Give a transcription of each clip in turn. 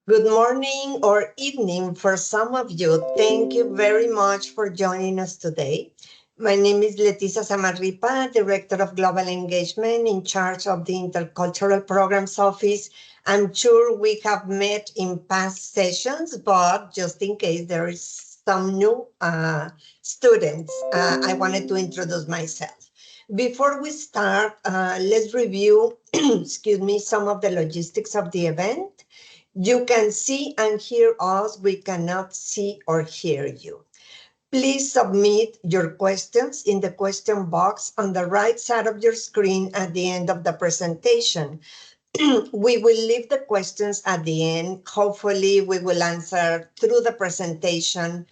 Good morning or evening for some of you. Thank you very much for joining us today. My name is Leticia Samarripa, Director of Global Engagement in charge of the Intercultural Programs Office. I'm sure we have met in past sessions, but just in case there is some new students, I wanted to introduce myself. Before we start, let's review, excuse me, some of the logistics of the event. You can see and hear us. We cannot see or hear you. Please submit your questions in the question box on the right side of your screen at the end of the presentation. We will leave the questions at the end. Hopefully, we will answer through the presentation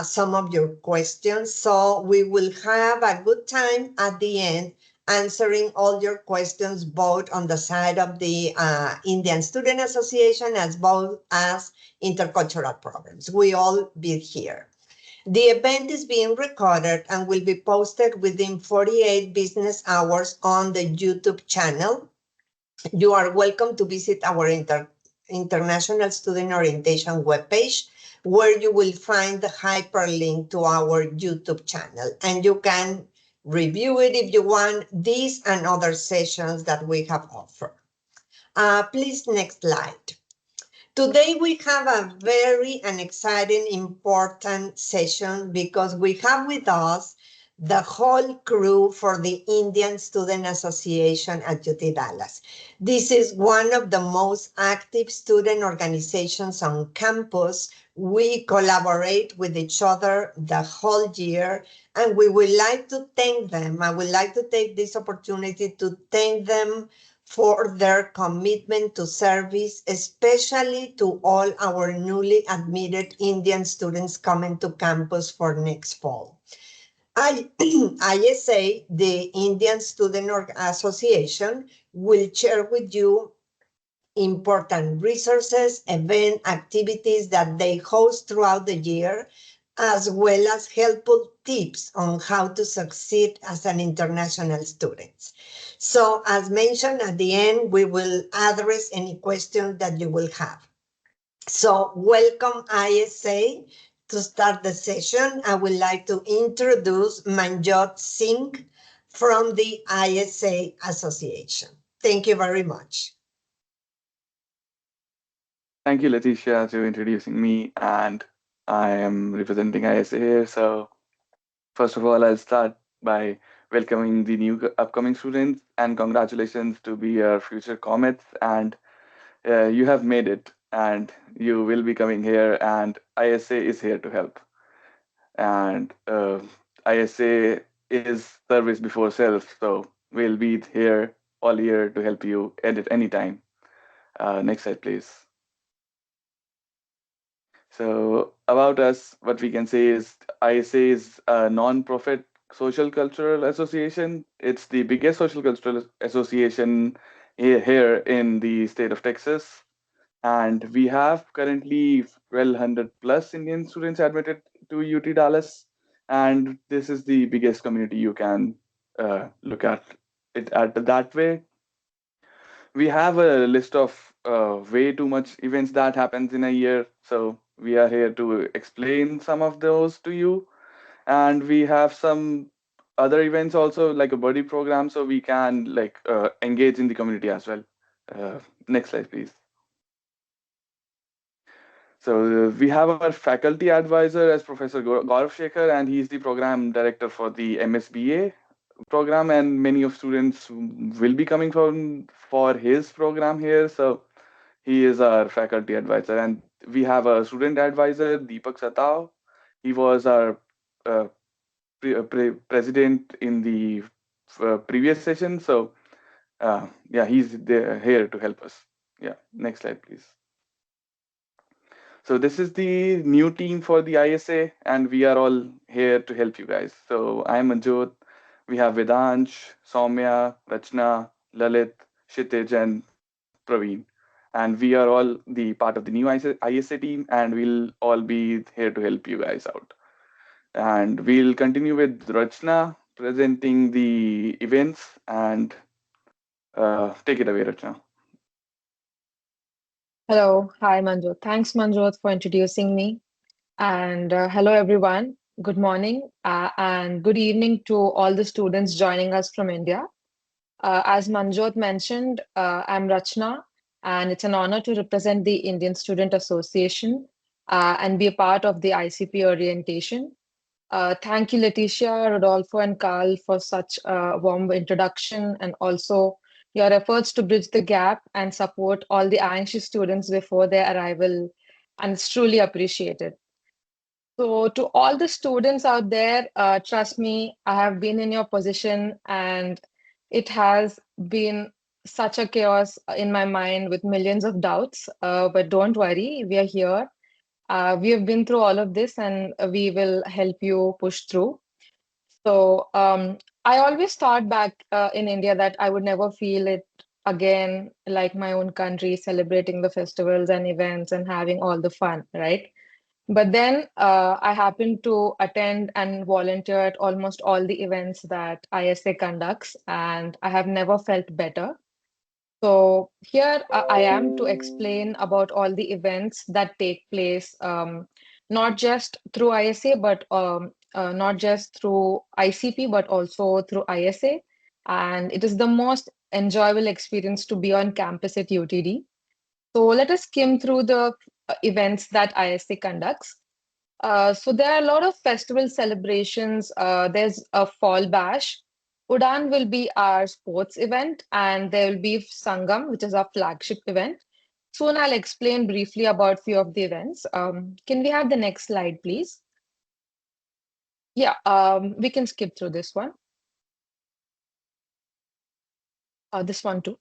some of your questions. So we will have a good time at the end answering all your questions, both on the side of the Indian Student Association as well as intercultural programs. We all be here. The event is being recorded and will be posted within 48 business hours on the YouTube channel. You are welcome to visit our International Student Orientation webpage, where you will find the hyperlink to our YouTube channel. And you can review it if you want, these and other sessions that we have offered. Please, next slide. Today we have a very and exciting, important session because we have with us the whole crew for the Indian Student Association at UT Dallas. This is one of the most active student organizations on campus. We collaborate with each other the whole year, and we would like to thank them. I would like to take this opportunity to thank them for their commitment to service, especially to all our newly admitted Indian students coming to campus for next fall. ISA, the Indian Student Association, will share with you important resources, event activities that they host throughout the year, as well as helpful tips on how to succeed as an international student. So as mentioned at the end, we will address any questions that you will have. So welcome ISA. To start the session, I would like to introduce Manjot Singh from the ISA Association. Thank you very much. Thank you, Leticia, to introducing me. And I am representing ISA here. So, first of all, I'll start by welcoming the new upcoming students and congratulations to be your future comets. And you have made it, and you will be coming here, and ISA is here to help. And ISA is service before self. So, we'll be here all year to help you edit anytime. Next slide, please. So about us, what we can say is ISA is a non-profit social cultural association. It's the biggest social cultural association here in the state of Texas. And we have currently 1,200 plus Indian students admitted to UT Dallas. And this is the biggest community you can look at it at that way. We have a list of way too much events that happens in a year, so we are here to explain some of those to you. And we have some other events also, like a buddy program, so we can engage in the community as well. Next slide, please. So we have our faculty advisor as Professor Gaurav Shekhar, and he's the program director for the MSBA program, and many of students will be coming from for his program here. So he is our faculty advisor, and we have a student advisor, Deepak Satao. He was our uh, president in the previous session. So yeah, he's there here to help us. Yeah, next slide, please. So this is the new team for the ISA, and we are all here to help you guys. So I'm Manjot. We have Vedansh, Soumya, Rachna, Lalit, Kshitij, and Praveen. And we are all the part of the new ISA team, and we'll all be here to help you guys out. And we'll continue with Rachna presenting the events, and take it away, Rachna. Hello, hi Manjot. Thanks Manjot for introducing me. And hello everyone. Good morning and good evening to all the students joining us from India. As Manjot mentioned, I'm Rachna, and it's an honor to represent the Indian Student Association and be a part of the ICP orientation. Thank you, Leticia, Rodolfo, and Carl for such a warm introduction and also your efforts to bridge the gap and support all the anxious students before their arrival. And it's truly appreciated. So, to all the students out there, trust me, I have been in your position and it has been such a chaos in my mind with millions of doubts. But don't worry, we are here. We have been through all of this and we will help you push through. So I always thought back in India that I would never feel it again like my own country, celebrating the festivals and events and having all the fun, right? But then I happened to attend and volunteer at almost all the events that ISA conducts, and I have never felt better. So here I am to explain about all the events that take place, not just through ISA, but not just through ICP, but also through ISA. And it is the most enjoyable experience to be on campus at UTD. So let us skim through the events that ISA conducts. So there are a lot of festival celebrations. There's a fall bash. Udan will be our sports event, and there will be Sangam, which is our flagship event. Soon I'll explain briefly about few of the events. Can we have the next slide, please? Yeah, we can skip through this one. This one too.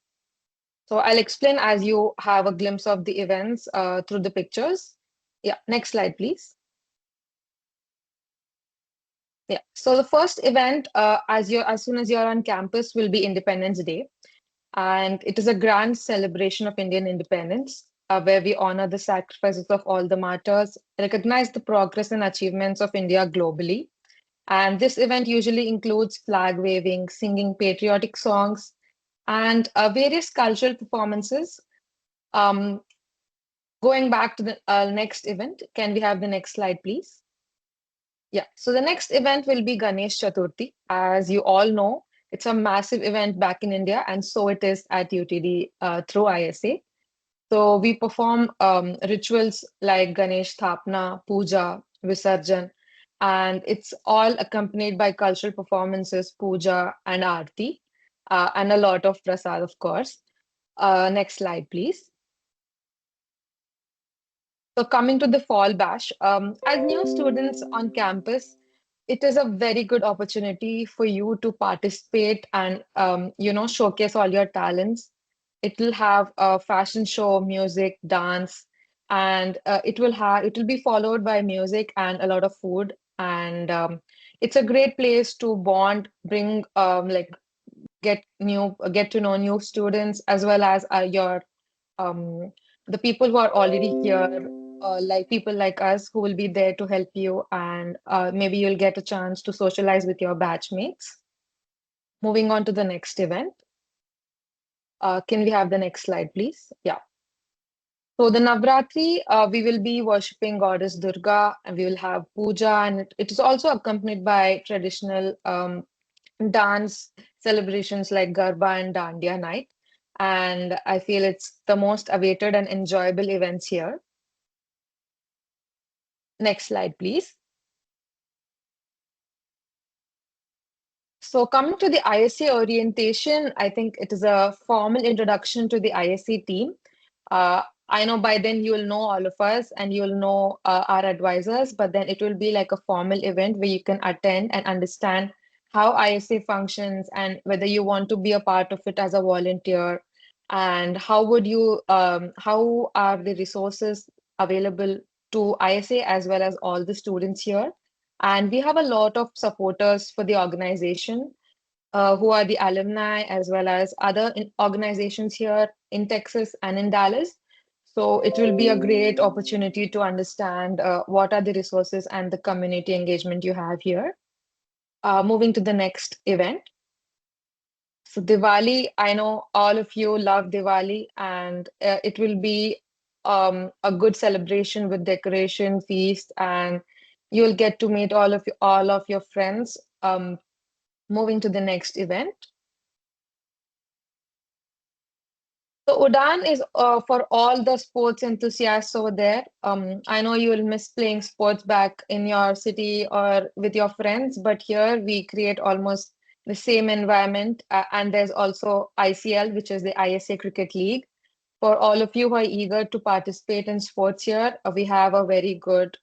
So I'll explain as you have a glimpse of the events through the pictures. Yeah, next slide, please. Yeah. So the first event, as soon as you're on campus, will be Independence Day, and it is a grand celebration of Indian independence, where we honor the sacrifices of all the martyrs, recognize the progress and achievements of India globally. And this event usually includes flag waving, singing patriotic songs, and various cultural performances. Um, Going back to the next event, can we have the next slide, please? Yeah, so the next event will be Ganesh Chaturthi. As you all know, it's a massive event back in India, and so it is at UTD through ISA. So we perform rituals like Ganesh Thapna, Puja, Visarjan, and it's all accompanied by cultural performances, Puja and Aarti, and a lot of prasad, of course. Next slide, please. So coming to the fall bash, as new students on campus, it is a very good opportunity for you to participate and showcase all your talents. It will have a fashion show, music, dance, and it will be followed by music and a lot of food. And it's a great place to bond, bring get to know new students as well as your um, the people who are already here, like people like us who will be there to help you, and maybe you'll get a chance to socialize with your batchmates. Moving on to the next event. Can we have the next slide, please? Yeah. So the Navratri, we will be worshipping Goddess Durga, and we will have puja, and it is also accompanied by traditional dance celebrations like Garba and Dandiya night. And I feel it's the most awaited and enjoyable events here. Next slide, please. So coming to the ISA orientation, I think it is a formal introduction to the ISA team. I know by then you will know all of us and you'll know our advisors, but then it will be like a formal event where you can attend and understand how ISA functions and whether you want to be a part of it as a volunteer, and how are the resources available to ISA as well as all the students here. And we have a lot of supporters for the organization who are the alumni as well as other organizations here in Texas and in Dallas. So it will be a great opportunity to understand what are the resources and the community engagement you have here. Moving to the next event. So Diwali, I know all of you love Diwali, and it will be a good celebration with decoration, feast, and you'll get to meet all of your friends. Moving to the next event. So Udan is for all the sports enthusiasts over there. I know you will miss playing sports back in your city or with your friends, but here we create almost the same environment. And there's also ICL, which is the ISA Cricket League. For all of you who are eager to participate in sports here, we have a very good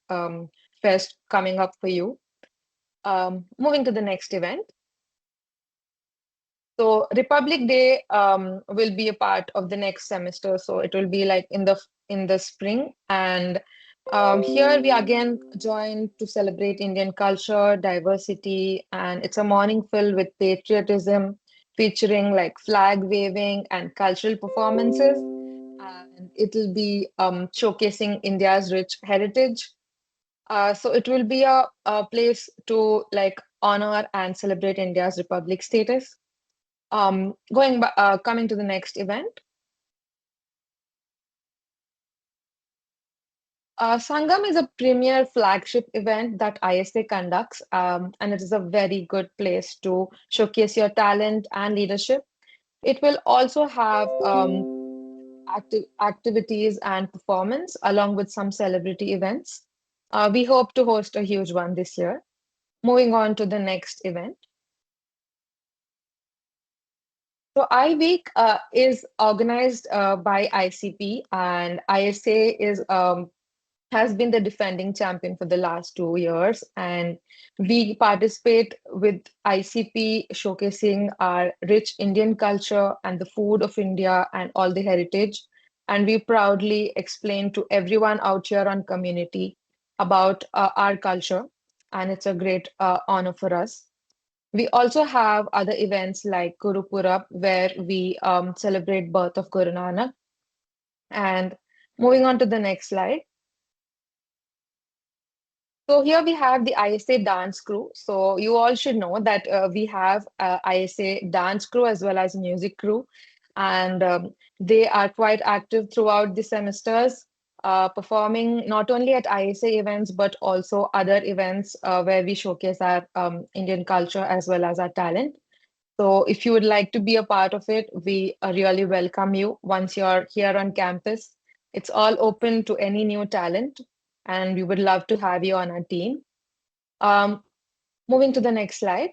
fest coming up for you. Moving to the next event. So Republic Day will be a part of the next semester. So it will be like in the spring. And here we again join to celebrate Indian culture, diversity, and it's a morning filled with patriotism, featuring like flag waving and cultural performances. And it'll be showcasing India's rich heritage. So it will be a place to like honor and celebrate India's republic status. Coming to the next event. Sangam is a premier flagship event that ISA conducts, and it is a very good place to showcase your talent and leadership. It will also have activities and performance along with some celebrity events. We hope to host a huge one this year. Moving on to the next event. So iWeek is organized by ICP, and ISA is has been the defending champion for the last 2 years. And we participate with ICP showcasing our rich Indian culture and the food of India and all the heritage. And we proudly explain to everyone out here on community about our culture. And it's a great honor for us. We also have other events like Guru Purab, where we celebrate birth of Guru Nanak. And moving on to the next slide. So here we have the ISA dance crew. So you all should know that we have ISA dance crew as well as music crew, and they are quite active throughout the semesters, performing not only at ISA events but also other events where we showcase our Indian culture as well as our talent. So if you would like to be a part of it, we really welcome you once you're here on campus. It's all open to any new talent, and we would love to have you on our team. Um, Moving to the next slide.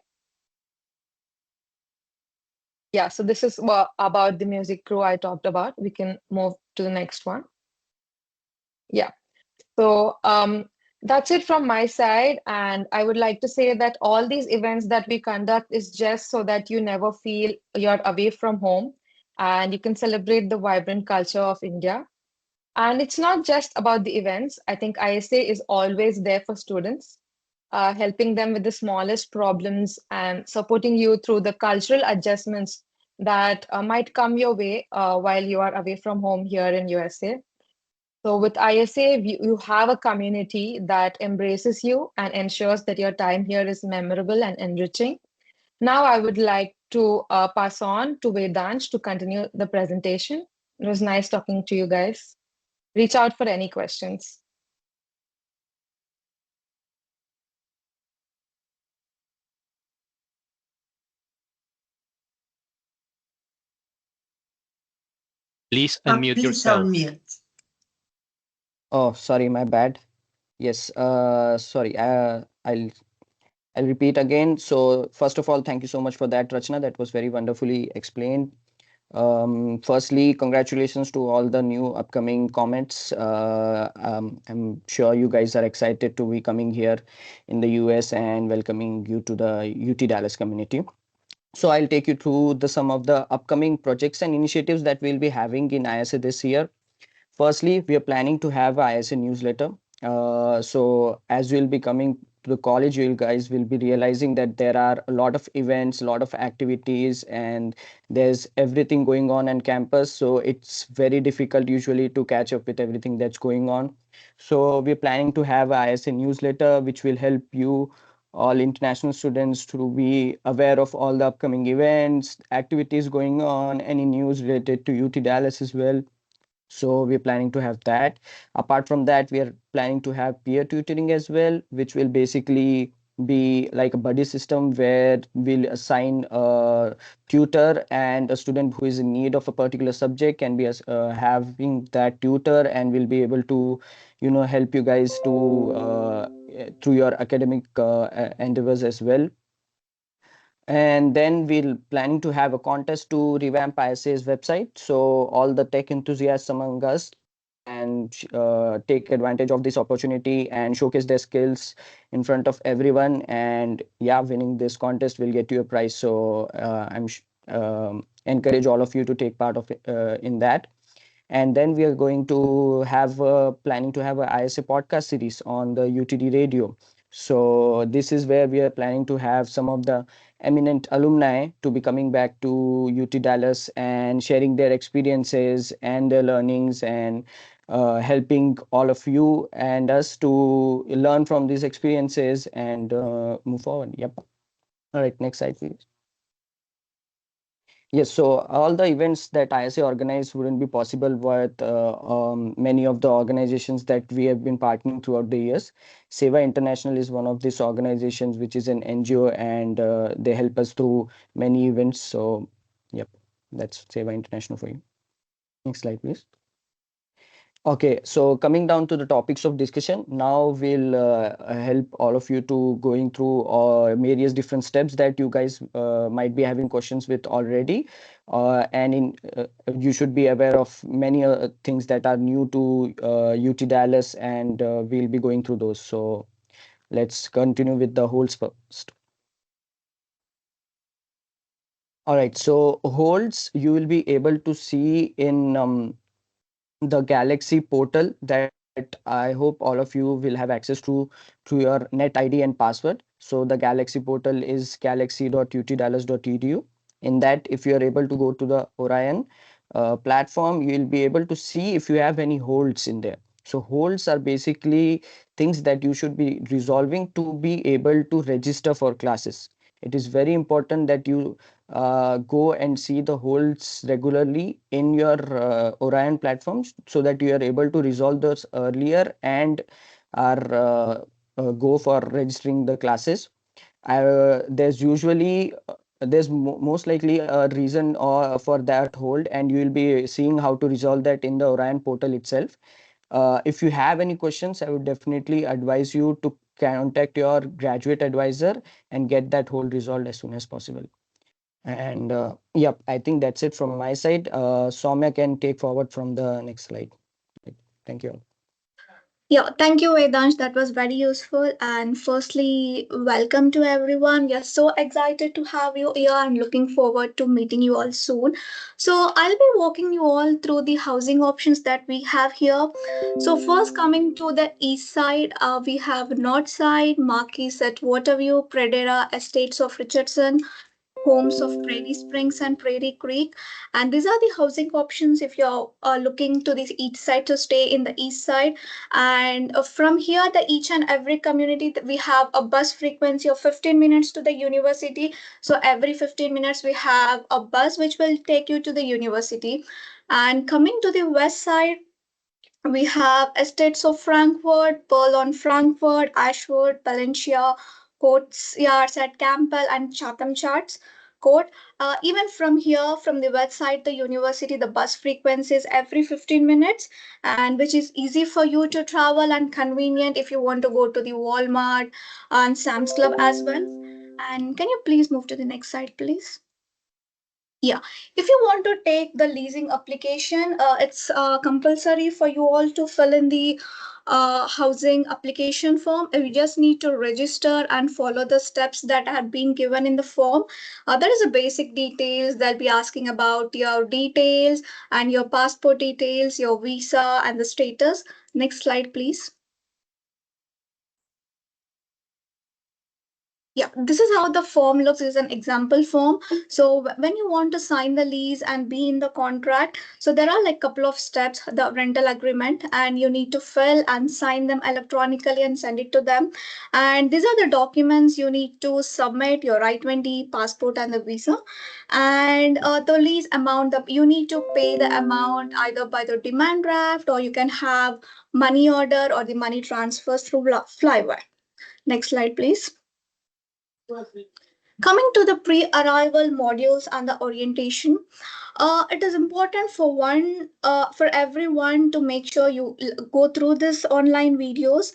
Yeah, so this is about the music crew I talked about. We can move to the next one. Yeah. So that's it from my side. And I would like to say that all these events that we conduct is just so that you never feel you're away from home and you can celebrate the vibrant culture of India. And it's not just about the events. I think ISA is always there for students, helping them with the smallest problems and supporting you through the cultural adjustments that might come your way while you are away from home here in USA. So with ISA, you have a community that embraces you and ensures that your time here is memorable and enriching. Now I would like to pass on to Vedansh to continue the presentation. It was nice talking to you guys. Reach out for any questions. Please unmute Please yourself. unmute. Oh, sorry, my bad. Yes, sorry. I'll repeat again. So first of all, thank you so much for that, Rachna. That was very wonderfully explained. Firstly, congratulations to all the new upcoming comments. I'm sure you guys are excited to be coming here in the US and welcoming you to the UT Dallas community. So I'll take you through some of the upcoming projects and initiatives that we'll be having in ISA this year. Firstly, we are planning to have a ISA newsletter. So as we'll be coming to the college, you guys will be realizing that there are a lot of events, a lot of activities, and there's everything going on campus. So it's very difficult usually to catch up with everything that's going on. So we're planning to have a ISA newsletter, which will help you all international students to be aware of all the upcoming events, activities going on, any news related to UT Dallas as well. So we're planning to have that. Apart from that, we are planning to have peer tutoring as well, which will basically be like a buddy system where we'll assign a tutor, and a student who is in need of a particular subject can be having that tutor, and will be able to help you guys to through your academic endeavors as well. And then we'll planning to have a contest to revamp ISA's website. So all the tech enthusiasts among us can take advantage of this opportunity and showcase their skills in front of everyone. And yeah, winning this contest will get you a prize. So encourage all of you to take part of it, in that. And then we are going to have planning to have a ISA podcast series on the UTD radio. So this is where we are planning to have some of the eminent alumni to be coming back to UT Dallas and sharing their experiences and their learnings, and helping all of you and us to learn from these experiences and move forward. Yep. All right, next slide, please. Yes, so all the events that ISA organized wouldn't be possible with many of the organizations that we have been partnering throughout the years. Seva International is one of these organizations, which is an NGO, and they help us through many events. So, yep, that's Seva International for you. Next slide, please. Okay, so coming down to the topics of discussion, now we'll help all of you to going through various different steps that you guys might be having questions with already. You should be aware of many things that are new to UT Dallas, and we'll be going through those. So let's continue with the holds first. All right, so holds you will be able to see in the Galaxy portal that I hope all of you will have access to through your net ID and password. So the Galaxy portal is galaxy.utdallas.edu. In that, if you are able to go to the Orion platform, you will be able to see if you have any holds in there. So holds are basically things that you should be resolving to be able to register for classes. It is very important that you go and see the holds regularly in your Orion platforms, so that you are able to resolve those earlier and are go for registering the classes. There's usually most likely a reason for that hold, and you will be seeing how to resolve that in the Orion portal itself. If you have any questions, I would definitely advise you to contact your graduate advisor and get that hold resolved as soon as possible. And yep, I think that's it from my side. Soumya can take forward from the next slide. Thank you. Yeah, thank you, Vedansh. That was very useful. And firstly, welcome to everyone. We are so excited to have you here and looking forward to meeting you all soon. So, I'll be walking you all through the housing options that we have here. So, first, coming to the east side, we have north side, Marquis at Waterview, Pradera, Estates of Richardson, homes of Prairie Springs and Prairie Creek. And these are the housing options if you're looking to the east side to stay in the east side. And from here, the each and every community, we have a bus frequency of 15 minutes to the university. So every 15 minutes, we have a bus which will take you to the university. And coming to the west side, we have estates of Frankfurt, Pearl on Frankfurt, Ashwood, Valencia, Courts Yards at Campbell, and Chatham Charts Court. Even from here, from the website, the university, the bus frequencies every 15 minutes, and which is easy for you to travel and convenient if you want to go to the Walmart and Sam's Club as well. And can you please move to the next slide, please? Yeah, if you want to take the leasing application, it's compulsory for you all to fill in the housing application form. You just need to register and follow the steps that have been given in the form. There is a basic details. They'll be asking about your details and your passport details, your visa, and the status. Next slide, please. Yeah, this is how the form looks. Is an example form. So when you want to sign the lease and be in the contract, so there are like couple of steps, the rental agreement, and you need to fill and sign them electronically and send it to them. And these are the documents you need to submit: your I-20, passport, and the visa. And the lease amount, that you need to pay the amount either by the demand draft, or you can have money order or the money transfers through Flywire. Next slide, please. Coming to the pre-arrival modules and the orientation, it is important for everyone to make sure you go through this online videos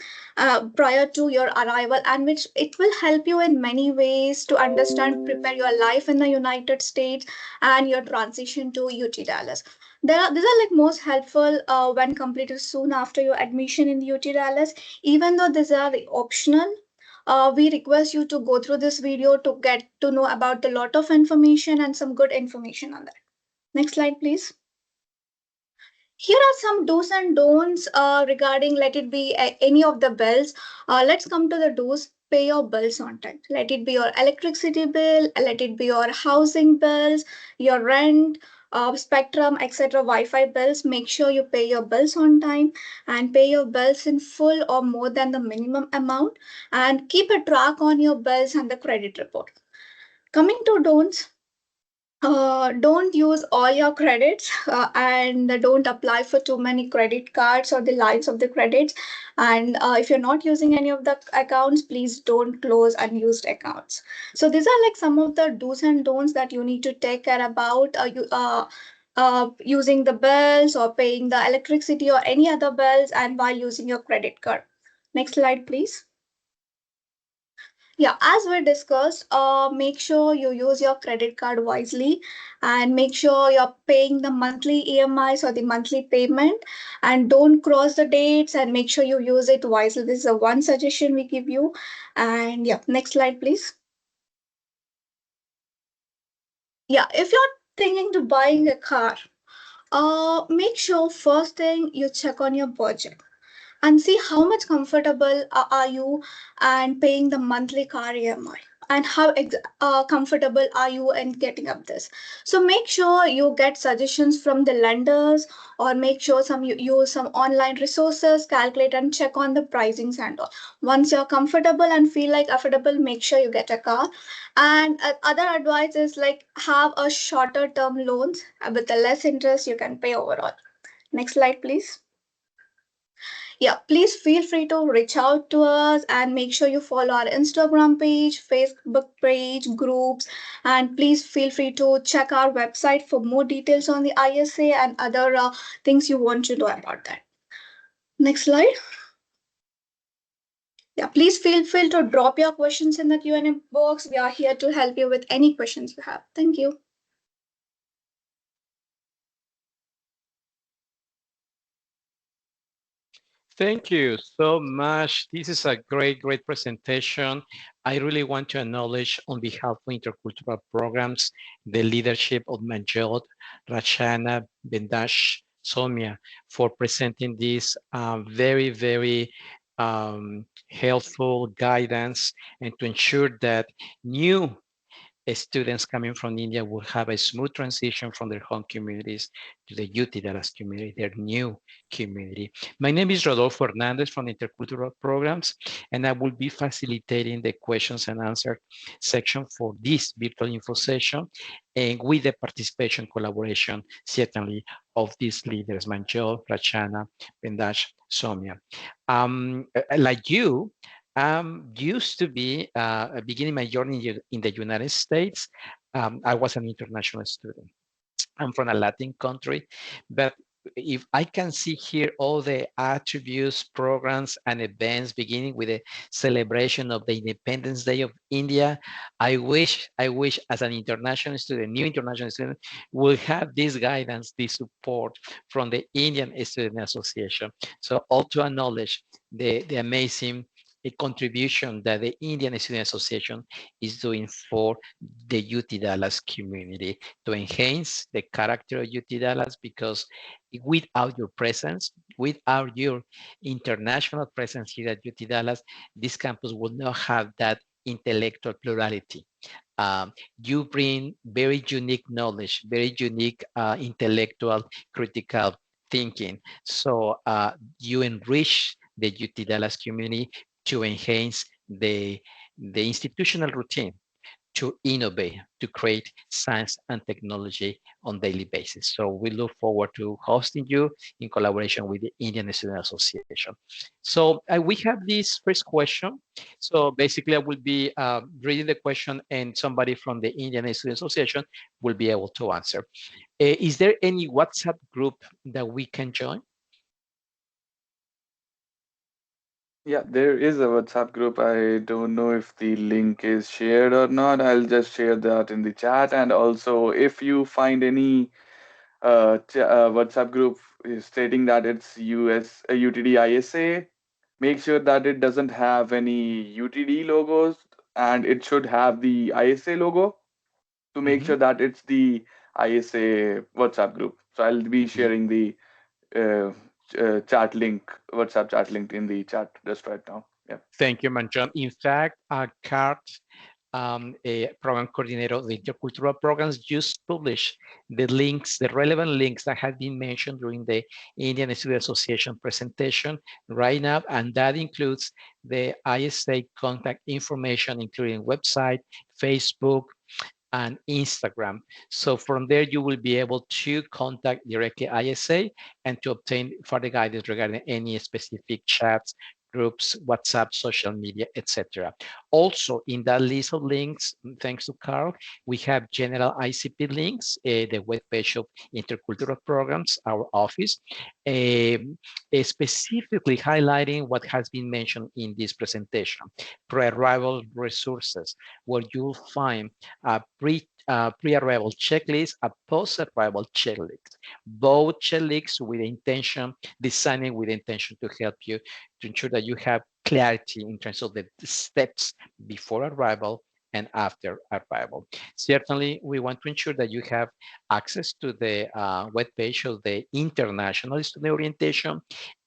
prior to your arrival, and which it will help you in many ways to understand, prepare your life in the United States and your transition to UT Dallas. These are like most helpful when completed soon after your admission in the UT Dallas. Even though these are optional, we request you to go through this video to get to know about a lot of information and some good information on that. Next slide, please. Here are some do's and don'ts regarding, let it be any of the bills. Let's come to the do's. Pay your bills on time. Let it be your electricity bill, let it be your housing bills, your rent, spectrum, etc., Wi-Fi bills. Make sure you pay your bills on time and pay your bills in full or more than the minimum amount, and keep a track on your bills and the credit report. Coming to don'ts, don't use all your credits and don't apply for too many credit cards or the lines of the credits. And if you're not using any of the accounts, please don't close unused accounts. So these are like some of the do's and don'ts that you need to take care about using the bills or paying the electricity or any other bills, and while using your credit card. Next slide, please. Yeah, as we discussed, make sure you use your credit card wisely, and make sure you're paying the monthly EMIs or the monthly payment, and don't cross the dates, and make sure you use it wisely. This is a one suggestion we give you. And yeah, next slide, please. Yeah, if you're thinking to buying a car, make sure first thing you check on your budget and see how much comfortable are you and paying the monthly car EMI, and how comfortable are you in getting up this. So make sure you get suggestions from the lenders, or make sure you use some online resources, calculate and check on the pricings and all. Once you're comfortable and feel like affordable, make sure you get a car. And other advice is like have a shorter term loans with the less interest you can pay overall. Next slide, please. Yeah, please feel free to reach out to us, and make sure you follow our Instagram page, Facebook page, groups, and please feel free to check our website for more details on the ISA and other things you want to know about that. Next slide. Yeah, please feel free to drop your questions in the Q&A box. We are here to help you with any questions you have. Thank you. Thank you so much. This is a great, great presentation. I really want to acknowledge on behalf of Intercultural Programs, the leadership of Manjot, Rachana, Bendash, Somia for presenting this very, very helpful guidance, and to ensure that new students coming from India will have a smooth transition from their home communities to the UT Dallas community, their new community. My name is Rodolfo Hernandez from Intercultural Programs, and I will be facilitating the questions and answer section for this virtual info session, and with the participation collaboration, certainly, of these leaders, Manjot, Rachana, Bendash, Somia. Like you, used to be beginning my journey in the United States. I was an international student. I'm from a Latin country, but if I can see here all the attributes, programs, and events, beginning with the celebration of the Independence Day of India, I wish as an international student, new international student, will have this guidance, this support from the Indian Student Association. So all to acknowledge the amazing contribution that the Indian Student Association is doing for the UT Dallas community to enhance the character of UT Dallas, because without your presence, without your international presence here at UT Dallas, this campus would not have that intellectual plurality. You bring very unique knowledge, very unique intellectual critical thinking. So you enrich the UT Dallas community to enhance the institutional routine to innovate, to create science and technology on daily basis. So we look forward to hosting you in collaboration with the Indian Student Association. So we have this first question. So basically I will be reading the question and somebody from the Indian Student Association will be able to answer. Is there any WhatsApp group that we can join? Yeah, there is a WhatsApp group. I don't know if the link is shared or not. I'll just share that in the chat. And also, if you find any WhatsApp group stating that it's UTD ISA, make sure that it doesn't have any UTD logos and it should have the ISA logo to make sure that it's the ISA WhatsApp group. So I'll be sharing the uh, chat link, WhatsApp chat link in the chat just right now. Yeah. Thank you, Manjon. In fact, CART, a program coordinator of the intercultural programs, just published the links, the relevant links that had been mentioned during the Indian Student Association presentation right now, and that includes the ISA contact information, including website, Facebook, and Instagram. So from there, you will be able to contact directly ISA and to obtain further guidance regarding any specific chats, groups, WhatsApp, social media, etc. Also, in that list of links, thanks to Carl, we have general ICP links, the webpage of Intercultural Programs, our office, specifically highlighting what has been mentioned in this presentation, pre-arrival resources, where you'll find a pre-arrival checklist, a post-arrival checklist. Both checklists with intention, designing with intention to help you to ensure that you have clarity in terms of the steps before arrival and after arrival. Certainly, we want to ensure that you have access to the webpage of the International Student Orientation.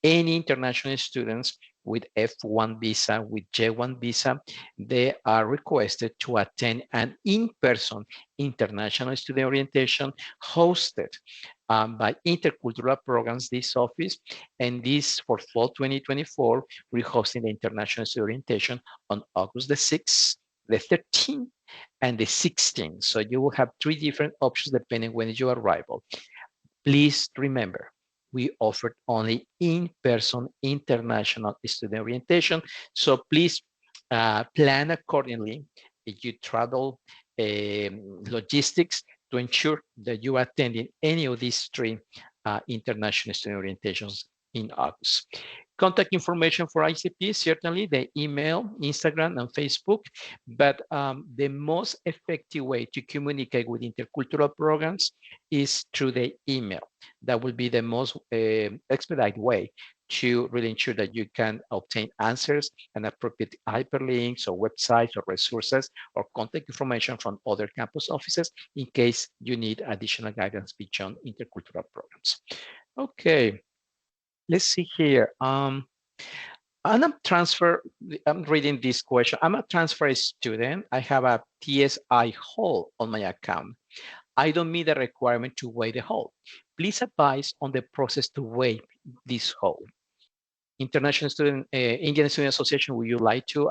Any international students with F1 visa, with J1 visa, they are requested to attend an in-person international student orientation hosted by Intercultural Programs, this office, and this for fall 2024, we're hosting the international student orientation on August the 6th, the 13th, and the 16th. So you will have 3 different options depending when is your arrival. Please remember, we offered only in-person international student orientation. So please plan accordingly if you travel logistics to ensure that you are attending any of these 3 international student orientations in August. Contact information for ICP, certainly the email, Instagram, and Facebook, but the most effective way to communicate with intercultural programs is through the email. That will be the most expedited way to really ensure that you can obtain answers and appropriate hyperlinks or websites or resources or contact information from other campus offices in case you need additional guidance beyond intercultural programs. Okay, let's see here. I'm reading this question. I'm a transfer student. I have a TSI hold on my account. I don't meet the requirement to waive the hold. Please advise on the process to waive this hold. International Student, Indian Student Association, would you like to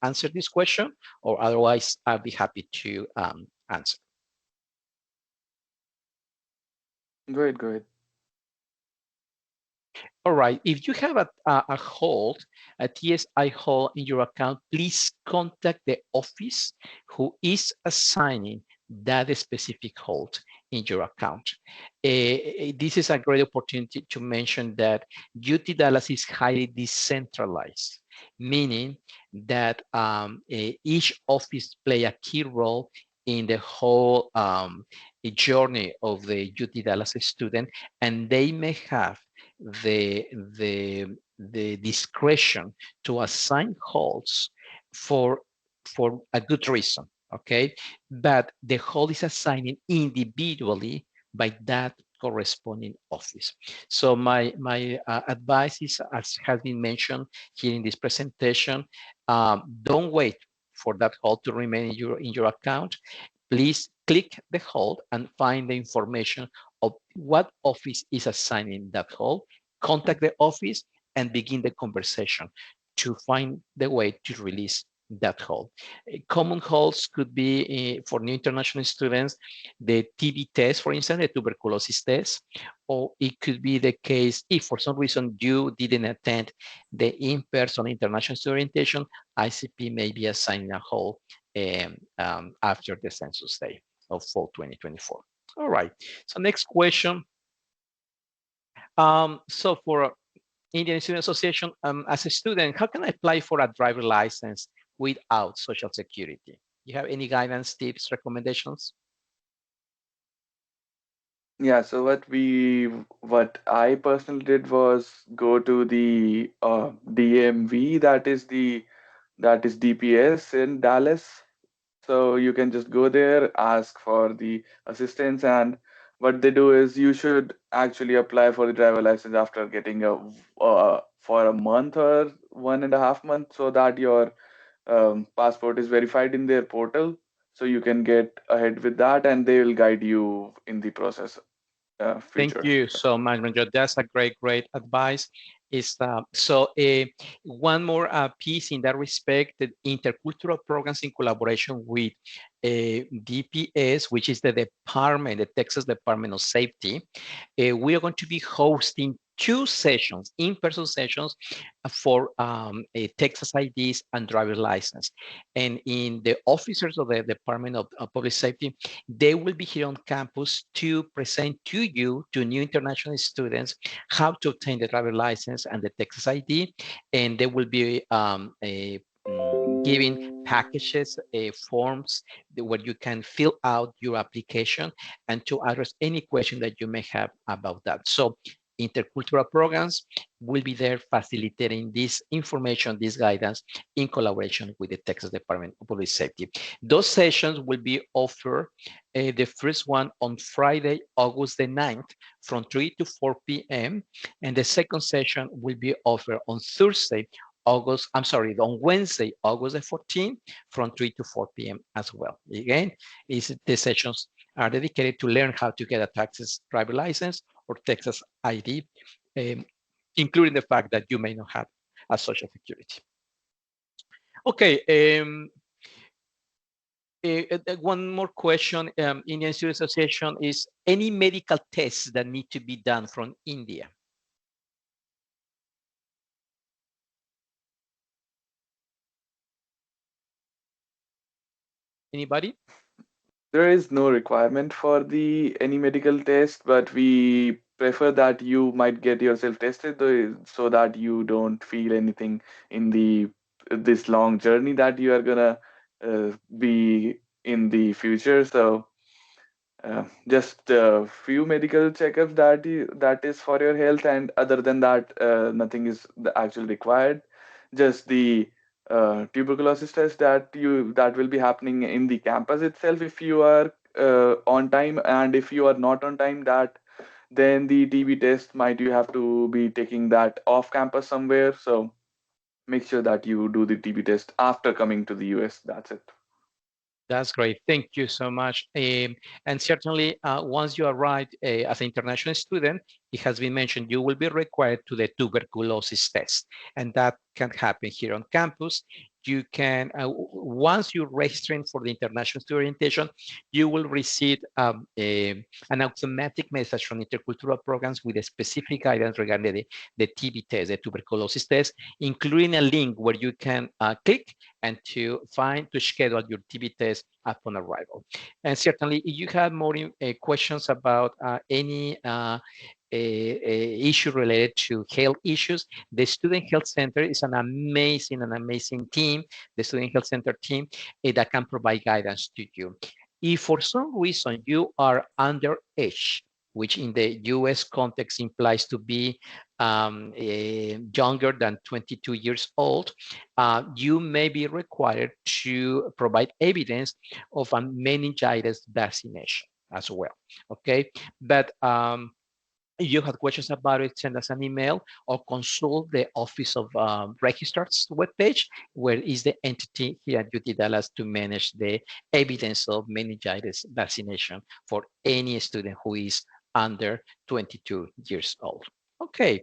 answer this question? Or otherwise, I'll be happy to answer. Go ahead, go ahead. All right, if you have a hold, a TSI hold in your account, please contact the office who is assigning that specific hold in your account. This is a great opportunity to mention that UT Dallas is highly decentralized, meaning that each office play a key role in the whole journey of the UT Dallas student, and they may have the discretion to assign holds for a good reason, okay? But the hold is assigned individually by that corresponding office. So my advice is, as has been mentioned here in this presentation, don't wait for that hold to remain in your account, please click the hold and find the information of what office is assigning that hold. Contact the office and begin the conversation to find the way to release that hold. Common holds could be for new international students, the TB test, for instance, the tuberculosis test, or it could be the case if for some reason you didn't attend the in-person international student orientation, ICP may be assigning a hold after the census day of fall 2024. All right, so next question. So for Indian Student Association, as a student, how can I apply for a driver license without Social Security? You have any guidance, tips, recommendations? Yeah, so what I personally did was go to the DMV, that is DPS in Dallas. So you can just go there, ask for the assistance, and what they do is you should actually apply for the driver license after getting for a month or 1.5 months, so that your passport is verified in their portal. So you can get ahead with that, and they will guide you in the process. Thank Future. you so much, Manjot. That's a great advice. Is one more piece in that respect, the intercultural programs in collaboration with DPS, which is the department, the Texas Department of Safety. We are going to be hosting 2 sessions, in-person sessions for Texas IDs and driver license. And in the officers of the Department of Public Safety, they will be here on campus to present to you, to new international students, how to obtain the driver license and the Texas ID. And they will be giving packages, forms where you can fill out your application and to address any question that you may have about that. So intercultural programs will be there facilitating this information, this guidance in collaboration with the Texas Department of Public Safety. Those sessions will be offered, the first one on Friday, August the 9th from 3 to 4 p.m. And the second session will be offered on Thursday, on Wednesday, August the 14th from 3 to 4 p.m. as well. Again, the sessions are dedicated to learn how to get a Texas driver license or Texas ID, including the fact that you may not have a Social Security. Okay, one more question. Indian Student Association is any medical tests that need to be done from India? Anybody? There is no requirement for any medical test, but we prefer that you might get yourself tested so that you don't feel anything in this long journey that you are gonna be in the future. So just a few medical checkups that is for your health, and other than that, nothing is actually required. Just the tuberculosis test that will be happening in the campus itself if you are on time, and if you are not on time, then the TB test might you have to be taking that off campus somewhere. So make sure that you do the TB test after coming to the US. That's it. That's great. Thank you so much. And certainly, once you arrive as an international student, it has been mentioned you will be required to the tuberculosis test, and that can happen here on campus. You can, once you're registering for the international student orientation, you will receive an automatic message from intercultural programs with a specific guidance regarding the TB test, the tuberculosis test, including a link where you can click and to schedule your TB test upon arrival. And certainly, if you have more questions about any issue related to health issues, the Student Health Center is an amazing team, the Student Health Center team that can provide guidance to you. If for some reason you are underage, which in the US context implies to be younger than 22 years old, you may be required to provide evidence of a meningitis vaccination as well, okay? But If you have questions about it, send us an email or consult the Office of Registrars webpage, where is the entity here at UT Dallas to manage the evidence of meningitis vaccination for any student who is under 22 years old. Okay.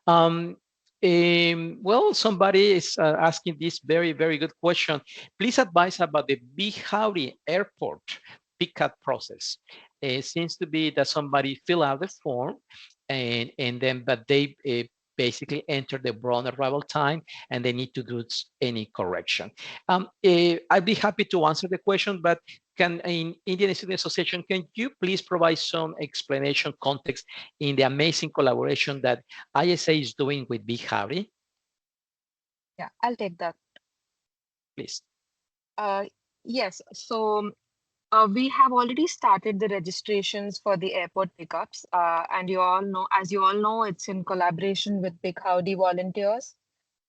Well, somebody is asking this very, very good question. Please advise about the Big Howdy Airport pickup process. It seems to be that somebody fill out the form and then, but they basically enter the wrong arrival time and they need to do any correction. I'd be happy to answer the question, but can in Indian Student Association, can you please provide some explanation context in the amazing collaboration that ISA is doing with Big Howdy? Yeah, I'll take that. Please. Yes, so we have already started the registrations for the airport pickups, and you all know, as you all know, it's in collaboration with Big Howdy volunteers,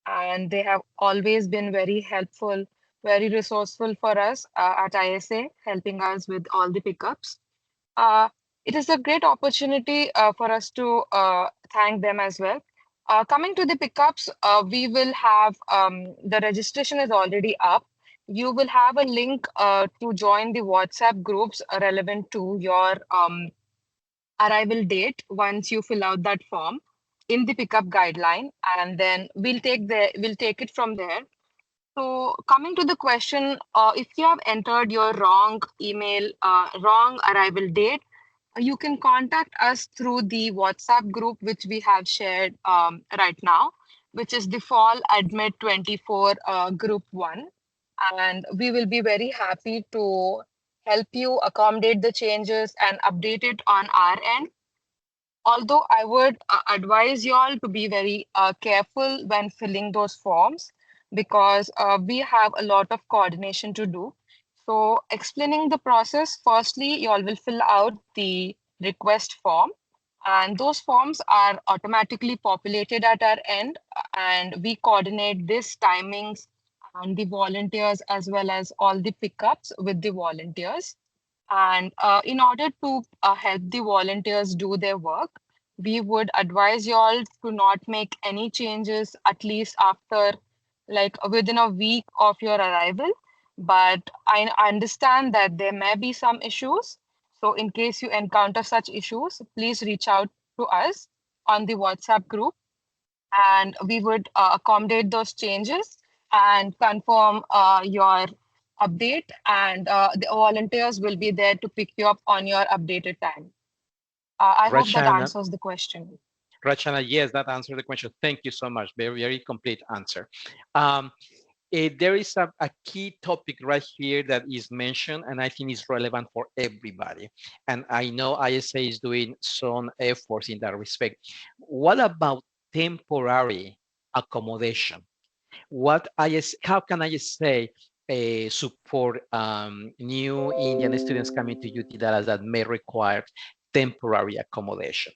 and they have always been very helpful, very resourceful for us at ISA, helping us with all the pickups. Uh, it is a great opportunity for us to thank them as well. Coming to the pickups, we will have the registration is already up. You will have a link to join the WhatsApp groups relevant to your arrival date once you fill out that form in the pickup guideline, and then we'll take it from there. So coming to the question, if you have entered your wrong email, wrong arrival date, you can contact us through the WhatsApp group, which we have shared right now, which is the Fall Admit 24 Group 1. And we will be very happy to help you accommodate the changes and update it on our end. Although I would advise you all to be very careful when filling those forms because we have a lot of coordination to do. So explaining the process, firstly, you all will fill out the request form, and those forms are automatically populated at our end, and we coordinate this timings and the volunteers as well as all the pickups with the volunteers. And in order to help the volunteers do their work, we would advise you all to not make any changes at least after like within a week of your arrival. But I understand that there may be some issues. So in case you encounter such issues, please reach out to us on the WhatsApp group and we would accommodate those changes and confirm your update, and the volunteers will be there to pick you up on your updated time. I hope that Rachana, answers the question. Rachana, yes, that answered the question. Thank you so much. Very, very complete answer. There is a key topic right here that is mentioned, and I think is relevant for everybody. And I know ISA is doing some efforts in that respect. What about temporary accommodation? How can ISA support new Indian students coming to UT Dallas that may require temporary accommodation?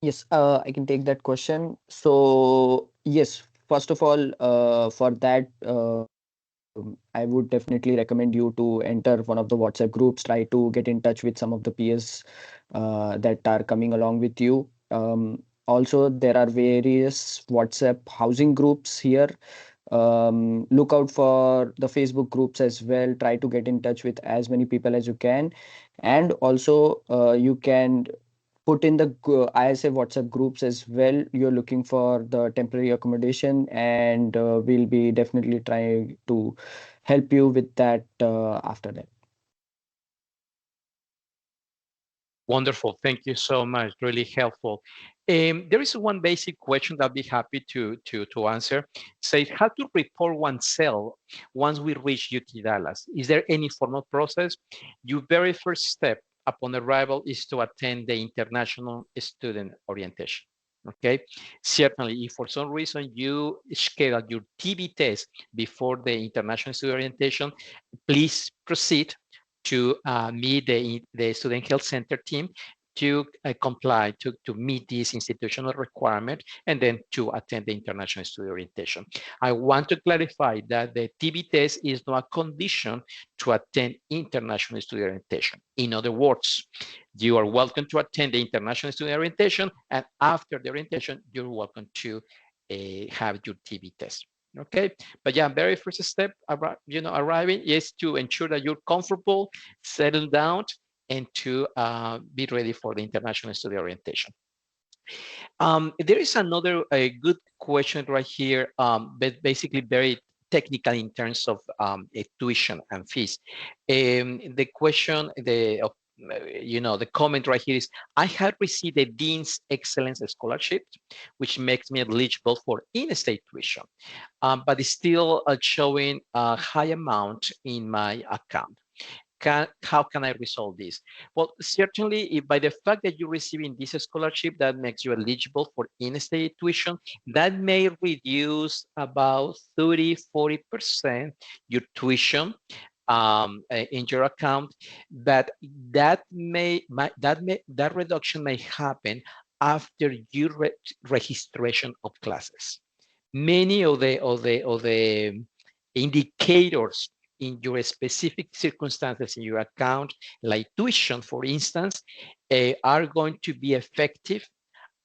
Yes, I can take that question. So, yes, first of all, for that, I would definitely recommend you to enter one of the WhatsApp groups, try to get in touch with some of the peers that are coming along with you. Also, there are various WhatsApp housing groups here. Look out for the Facebook groups as well. Try to get in touch with as many people as you can. And also, you can put in the ISA WhatsApp groups as well. You're looking for the temporary accommodation, and we'll be definitely trying to help you with that after that. Wonderful. Thank you so much. Really helpful. There is one basic question that I'd be happy to answer. Says how to report oneself once we reach UT Dallas. Is there any formal process? Your very first step upon arrival is to attend the International Student Orientation. Okay, certainly if for some reason you schedule your TB test before the International Student Orientation, please proceed to meet the Student Health Center team to comply, to meet this institutional requirement, and then to attend the international student orientation. I want to clarify that the TB test is not a condition to attend international student orientation. In other words, you are welcome to attend the international student orientation, and after the orientation, you're welcome to have your TB test. Okay, but yeah, very first step, arriving is to ensure that you're comfortable, settle down, and to be ready for the international study orientation. There is another good question right here, but basically very technical in terms of tuition and fees. The question, the comment right here is, I have received a Dean's Excellence Scholarship, which makes me eligible for in-state tuition, but it's still showing a high amount in my account. How can I resolve this? Well, certainly, if by the fact that you're receiving this scholarship, that makes you eligible for in-state tuition, that may reduce about 30–40% your tuition in your account, but that reduction may happen after your registration of classes. Many of the indicators in your specific circumstances in your account, like tuition, for instance, are going to be effective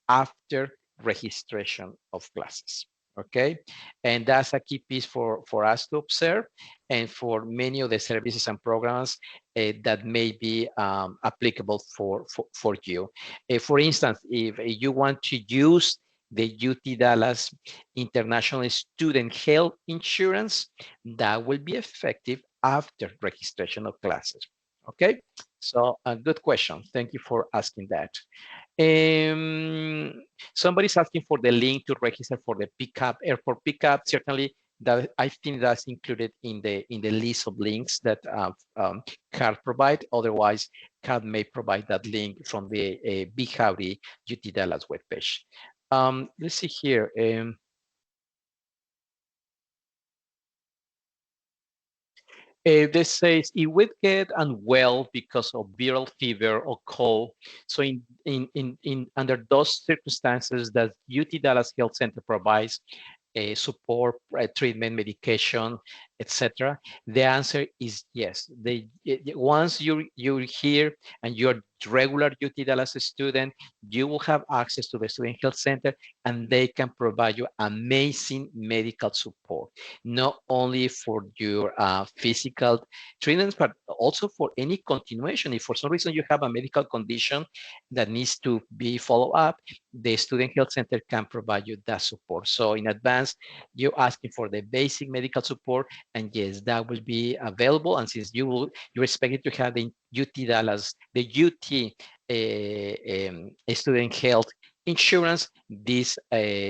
after registration of classes. Okay, and that's a key piece for us to observe, and for many of the services and programs that may be applicable for you. For instance, if you want to use the UT Dallas International Student Health Insurance, that will be effective after registration of classes. Okay, so a good question. Thank you for asking that. Somebody's asking for the link to register for the pickup, airport pickup. Certainly, that I think that's included in the list of links that CARD provide. Otherwise, CARD may provide that link from the Big Howdy UT Dallas webpage. Let's see here. This says it would get unwell because of viral fever or cold. So in under those circumstances, that UT Dallas Health Center provides support, treatment, medication, etc. The answer is yes. Once you're here and you're regular UT Dallas student, you will have access to the Student Health Center, and they can provide you amazing medical support, not only for your physical treatments, but also for any continuation. If for some reason you have a medical condition that needs to be followed up, the Student Health Center can provide you that support. So in advance, you're asking for the basic medical support, and yes, that will be available. And since you're expected to have the UT Dallas, the UT student health insurance, this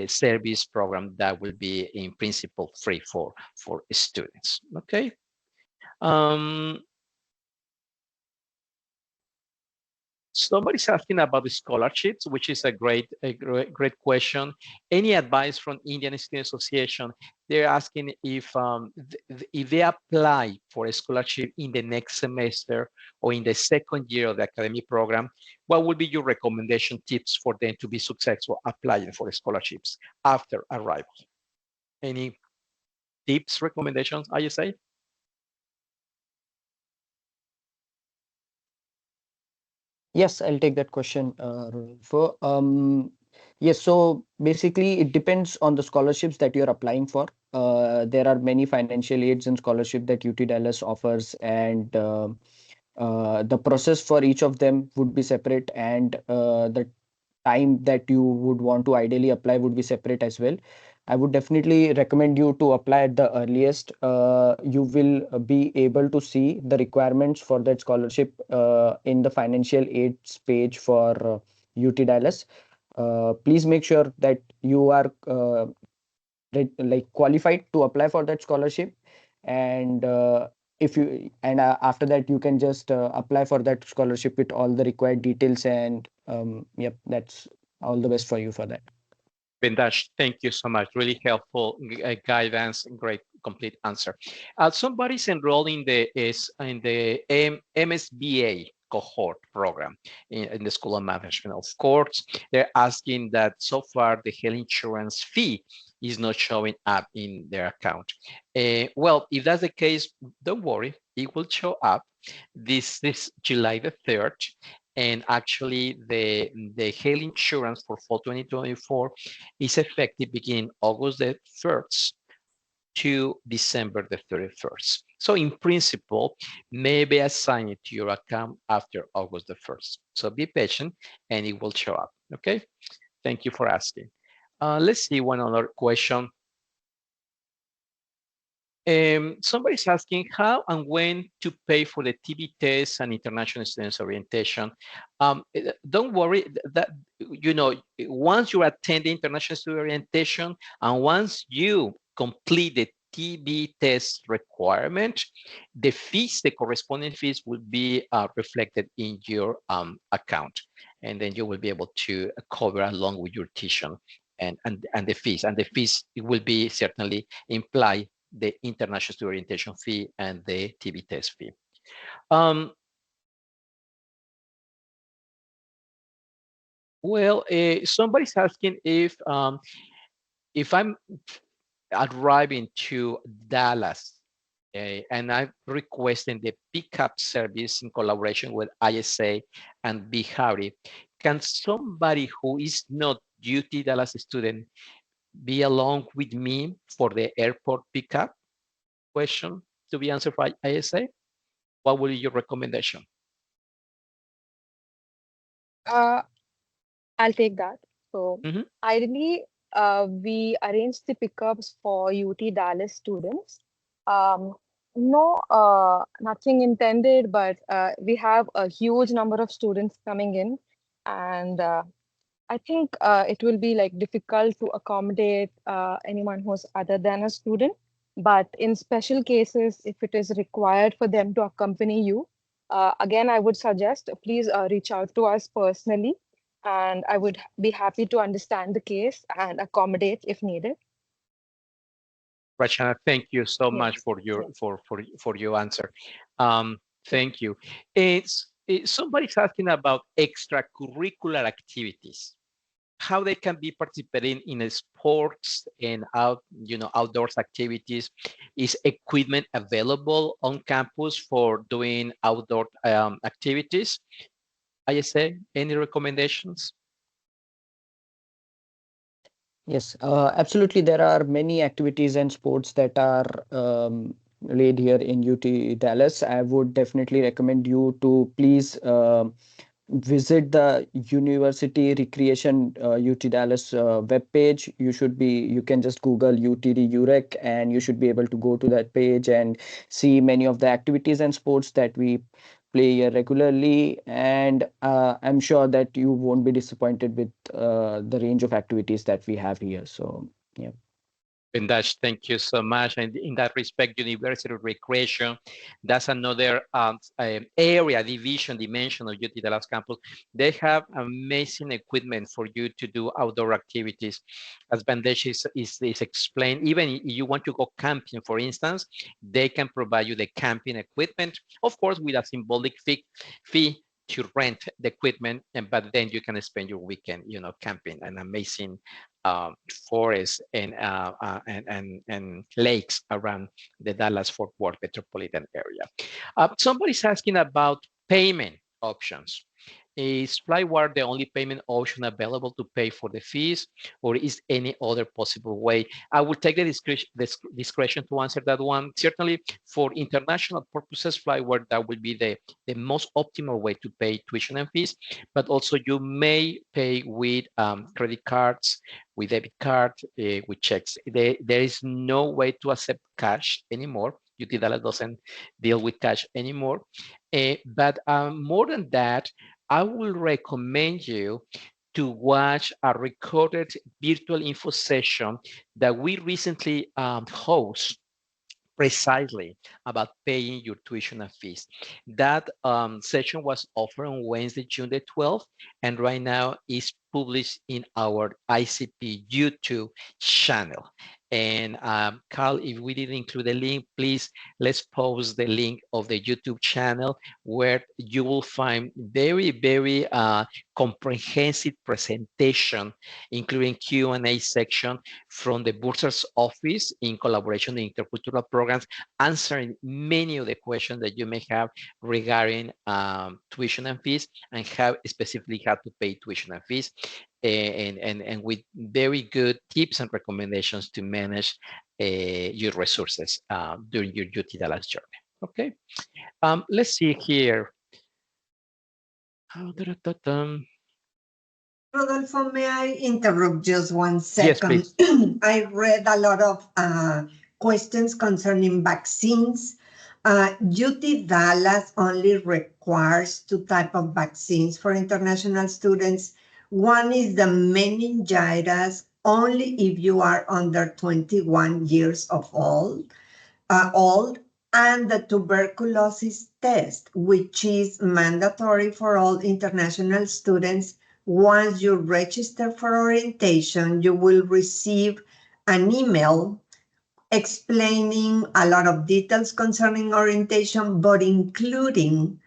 service program that will be in principle free for students. Okay. Somebody's asking about the scholarships, which is a great question. Any advice from Indian Student Association? They're asking if they apply for a scholarship in the next semester or in the second year of the academic program, what would be your recommendation tips for them to be successful applying for scholarships after arrival? Any tips, recommendations, I say? Yes, I'll take that question, Rodolfo. Yes, so basically it depends on the scholarships that you're applying for. There are many financial aids and scholarship that UT Dallas offers, and the process for each of them would be separate, and the time that you would want to ideally apply would be separate as well. I would definitely recommend you to apply at the earliest. You will be able to see the requirements for that scholarship in the financial aids page for UT Dallas. Please make sure that you are qualified to apply for that scholarship, and if you after that you can just apply for that scholarship with all the required details, and yep, that's all the best for you for that. Vindash, thank you so much. Really helpful guidance and great complete answer. Somebody's enrolled in the MSBA cohort program in the School of Management. Of course, they're asking that so far the health insurance fee is not showing up in their account. Well, if that's the case, don't worry, it will show up. This is July the 3rd. And actually, the health insurance for fall 2024 is effective beginning August the 1st to December the 31st. So in principle, maybe assign it to your account after August the 1st. So be patient and it will show up, okay? Thank you for asking. Let's see one other question. Somebody's asking how and when to pay for the TB test and international students orientation. Don't worry that, you know, once you attend the international student orientation and once you complete the TB test requirement, the fees, the corresponding fees will be reflected in your account. And then you will be able to cover along with your tuition and the fees. And the fees will be certainly imply the international student orientation fee and the TB test fee. Well, somebody's asking if I'm arriving to Dallas and I'm requesting the pickup service in collaboration with ISA and Bihari, can somebody who is not UT Dallas student be along with me for the airport pickup? Question to be answered by ISA. What would be your recommendation? I'll take that. So Mhm. ideally, we arrange the pickups for UT Dallas students. No, nothing intended, but we have a huge number of students coming in, and I think it will be like difficult to accommodate anyone who's other than a student. But in special cases, if it is required for them to accompany you, again, I would suggest please reach out to us personally, and I would be happy to understand the case and accommodate if needed. Rachana, thank you so Yes. much for your for your answer. Thank you. Somebody's asking about extracurricular activities, how they can be participating in sports and outdoors activities. Is equipment available on campus for doing outdoor activities? ISA, any recommendations? Yes, absolutely. There are many activities and sports that are laid here in UT Dallas. I would definitely recommend you to please visit the University Recreation UT Dallas webpage. You can just Google UTD UREC and you should be able to go to that page and see many of the activities and sports that we play here regularly. And I'm sure that you won't be disappointed with the range of activities that we have here. So, yeah. Vintage, thank you so much. And in that respect, University Recreation, that's another area, dimension of UT Dallas campus. They have amazing equipment for you to do outdoor activities. As Bandesh is explained, even if you want to go camping, for instance, they can provide you the camping equipment, of course, with a symbolic fee to rent the equipment, but then you can spend your weekend, camping, an amazing forests and lakes around the Dallas-Fort Worth metropolitan area. Somebody's asking about payment options. Is Flywire the only payment option available to pay for the fees, or is any other possible way? I will take the discretion to answer that one. Certainly, for international purposes, Flywire, that will be the most optimal way to pay tuition and fees, but also you may pay with credit cards, with debit card, with checks. There is no way to accept cash anymore. UT Dallas doesn't deal with cash anymore. But more than that, I will recommend you to watch a recorded virtual info session that we recently host precisely about paying your tuition and fees. That session was offered on Wednesday, June the 12th, and right now is published in our ICP YouTube channel. And Carl, if we didn't include the link, please let's post the link of the YouTube channel where you will find very comprehensive presentation, including Q&A section from the Bursar's office in collaboration with Intercultural programs, answering many of the questions that you may have regarding tuition and fees, and how specifically how to pay tuition and fees, and with very good tips and recommendations to manage your resources during your UT Dallas journey. Okay, let's see here. Rodolfo, may I interrupt just one Yes, second? please. I read a lot of questions concerning vaccines. UT Dallas only requires two types of vaccines for international students. One is the meningitis, only if you are under 21 years of old, and the tuberculosis test, which is mandatory for all international students. Once you register for orientation, you will receive an email explaining a lot of details concerning orientation, but including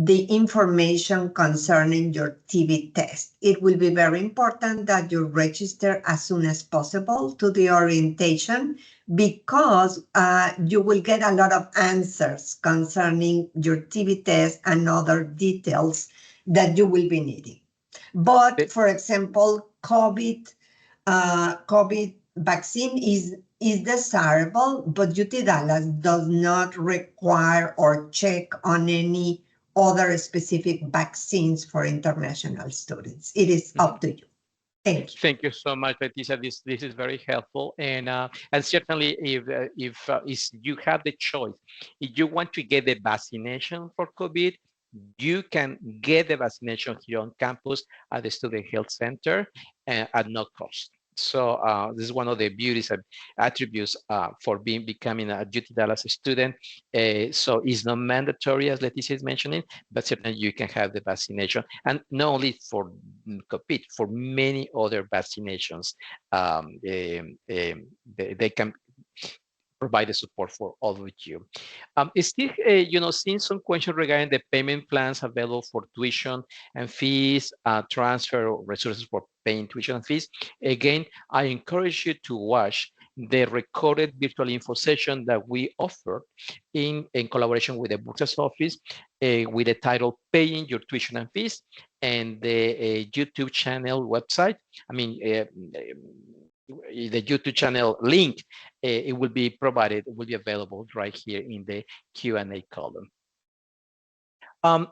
the information concerning your TB test. It will be very important that you register as soon as possible to the orientation, because you will get a lot of answers concerning your TB test and other details that you will be needing. But for example, COVID vaccine is desirable, but UT Dallas does not require or check on any other specific vaccines for international students. It is up to you. Thank you. Thank you so much, Leticia. This is very helpful, and certainly if you have the choice, if you want to get the vaccination for COVID, you can get the vaccination here on campus at the Student Health Center at no cost. So this is one of the beauties and attributes for becoming a UT Dallas student. So it's not mandatory, as Leticia is mentioning, but certainly you can have the vaccination, and not only for COVID, for many other vaccinations, they can provide the support for all of you. Still, seeing some questions regarding the payment plans available for tuition and fees, transfer resources for paying tuition and fees. Again, I encourage you to watch the recorded virtual info session that we offer in collaboration with the Bursar's office with the title Paying Your Tuition and Fees, and the YouTube channel website. I mean, the YouTube channel link, it will be provided, it will be available right here in the Q&A column.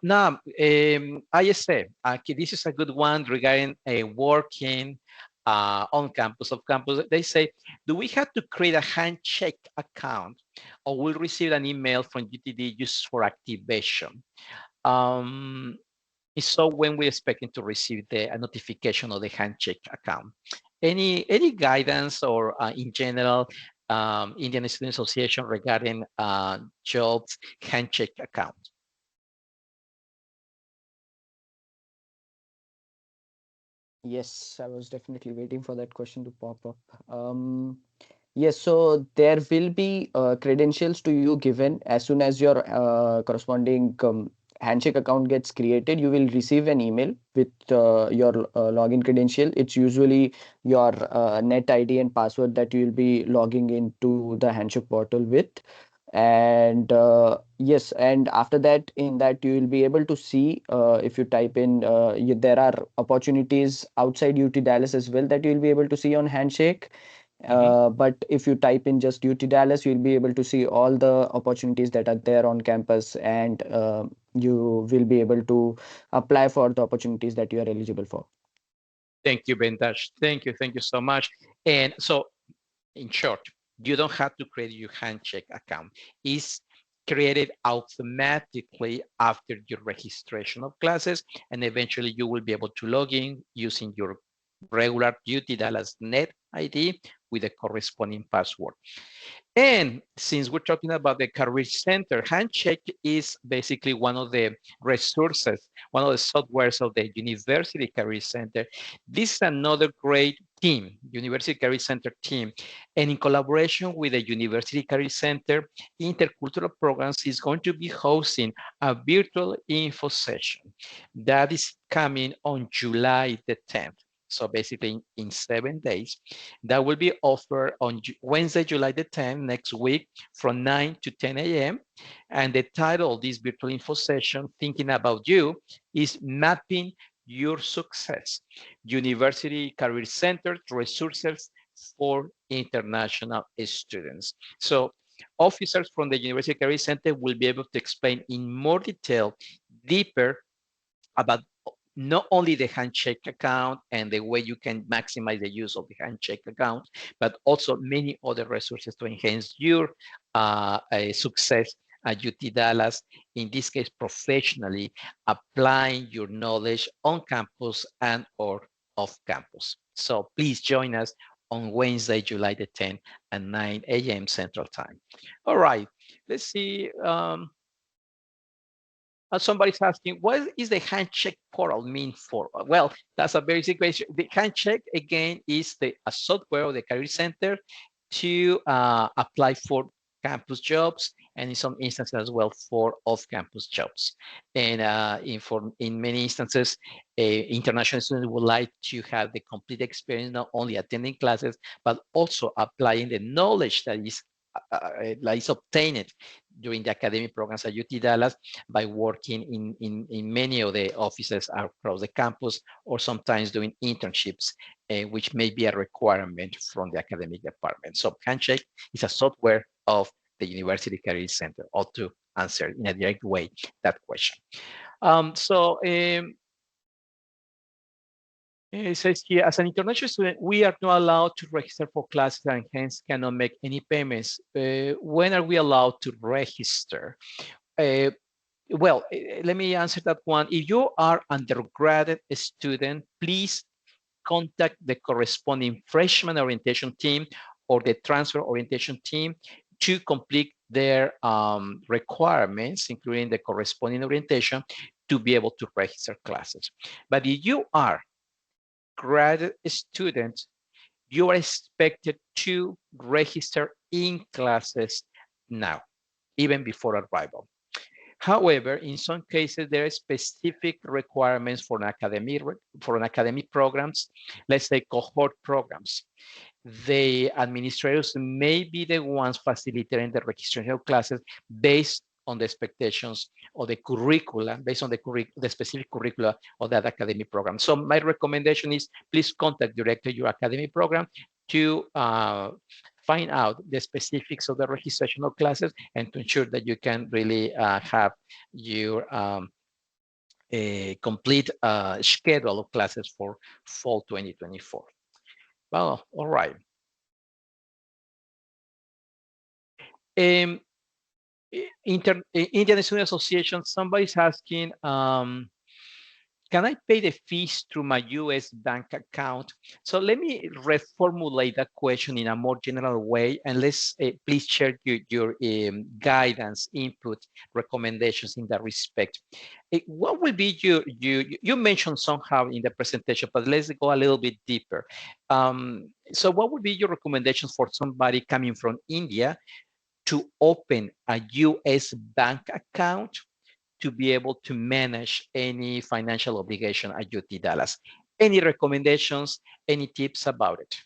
Now, ISA, this is a good one regarding working on campus, off campus. They say, do we have to create a handshake account, or will receive an email from UTD just for activation? So when we're expecting to receive a notification of the handshake account? Any guidance or in general, Indian Student Association regarding jobs handshake account? Yes, I was definitely waiting for that question to pop up. Yes, so there will be credentials to you given as soon as your corresponding handshake account gets created. You will receive an email with your login credential. It's usually your net ID and password that you will be logging into the handshake portal with. And yes, and after that, in that you will be able to see if you type in there are opportunities outside UT Dallas as well that you will be able to see on handshake. But if you type in just UT Dallas, you'll be able to see all the opportunities that are there on campus, and you will be able to apply for the opportunities that you are eligible for. Thank you, Vendash. Thank you so much. And so, in short, you don't have to create your handshake account. It's created automatically after your registration of classes, and eventually you will be able to log in using your regular UT Dallas net ID with the corresponding password. And since we're talking about the Career Center, Handshake is basically one of the resources, one of the softwares of the University Career Center. This is another great team, University Career Center team. And in collaboration with the University Career Center, Intercultural Programs is going to be hosting a virtual info session that is coming on July the 10th. So basically in 7 days, that will be offered on Wednesday, July the 10th, next week from 9 to 10 a.m. And the title of this virtual info session, Thinking About You, is Mapping Your Success, University Career Center Resources for International Students. So officers from the University Career Center will be able to explain in more detail, deeper about not only the Handshake account and the way you can maximize the use of the Handshake account, but also many other resources to enhance your success at UT Dallas, in this case, professionally, applying your knowledge on campus and or off campus. So please join us on Wednesday, July the 10th at 9 a.m. Central Time. All right, let's see. Somebody's asking, what is the Handshake portal mean for? Well, that's a very basic question. The Handshake, again, is a software of the Career Center to apply for campus jobs, and in some instances as well for off-campus jobs. And in many instances, international students would like to have the complete experience, not only attending classes, but also applying the knowledge that is obtained during the academic programs at UT Dallas by working in many of the offices across the campus, or sometimes doing internships, which may be a requirement from the academic department. So Handshake is a software of the University Career Center, or to answer in a direct way that question. It says here, as an international student, we are not allowed to register for classes and hence cannot make any payments. When are we allowed to register? Well, let me answer that one. If you are undergraduate student, please contact the corresponding freshman orientation team or the transfer orientation team to complete their requirements, including the corresponding orientation, to be able to register classes. But if you are graduate students, you are expected to register in classes now, even before arrival. However, in some cases, there are specific requirements for an academic programs, let's say cohort programs. The administrators may be the ones facilitating the registration of classes based on the expectations of the curricula, based on the specific curricula of that academic program. So my recommendation is please contact directly your academic program to find out the specifics of the registration of classes and to ensure that you can really have your a complete schedule of classes for fall 2024. Well, all right. Indian Student Association, somebody's asking, can I pay the fees through my US bank account? So let me reformulate that question in a more general way, and let's please share your guidance, input, recommendations in that respect. What will be you mentioned somehow in the presentation, but let's go a little bit deeper. So what would be your recommendations for somebody coming from India to open a US bank account to be able to manage any financial obligation at UT Dallas? Any recommendations, any tips about it?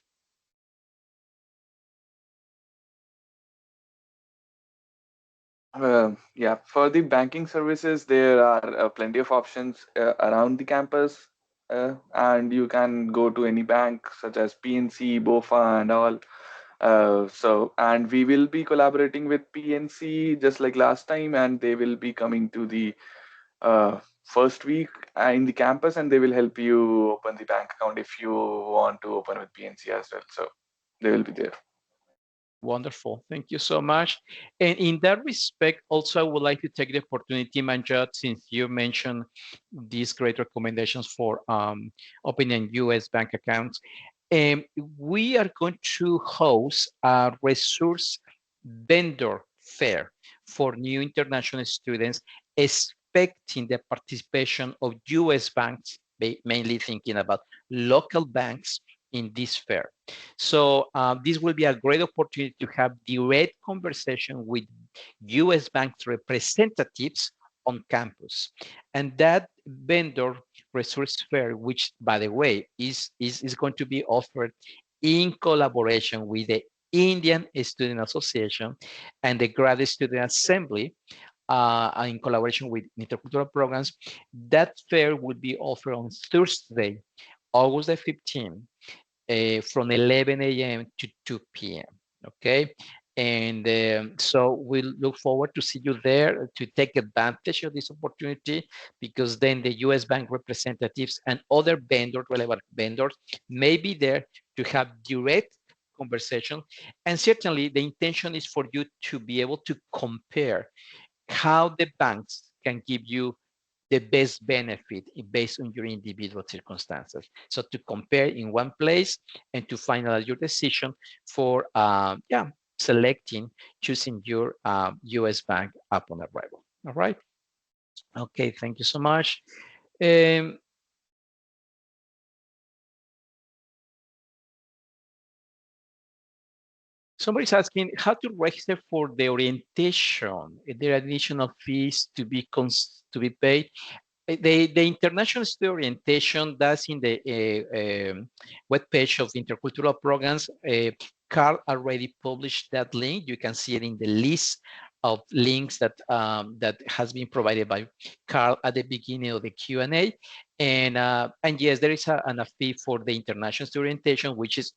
Yeah, for the banking services, there are plenty of options around the campus, and you can go to any bank such as PNC, BOFA, and all. And we will be collaborating with PNC just like last time, and they will be coming to the first week in the campus, and they will help you open the bank account if you want to open with PNC as well. So they will be there. Wonderful. Thank you so much. And in that respect, also, I would like to take the opportunity, Manjot, since you mentioned these great recommendations for opening US bank accounts. We are going to host a resource vendor fair for new international students, expecting the participation of US banks, mainly thinking about local banks in this fair. So this will be a great opportunity to have direct conversation with US banks representatives on campus. And that vendor resource fair, which by the way is going to be offered in collaboration with the Indian Student Association and the Graduate Student Assembly, in collaboration with intercultural programs. That fair will be offered on Thursday, August the 15th, from 11 a.m. to 2 p.m. Okay. And so we'll look forward to see you there to take advantage of this opportunity, because then the US bank representatives and other vendors, relevant vendors, may be there to have direct conversation. And certainly the intention is for you to be able to compare how the banks can give you the best benefit based on your individual circumstances. So to compare in one place and to finalize your decision for selecting, choosing your US bank upon arrival. All right. Okay, thank you so much. Somebody's asking how to register for the orientation. Is there additional fees to be paid? The international student orientation, that's in the webpage of intercultural programs. Carl already published that link. You can see it in the list of links that that has been provided by Carl at the beginning of the Q&A. And yes, there is a fee for the international student orientation, which is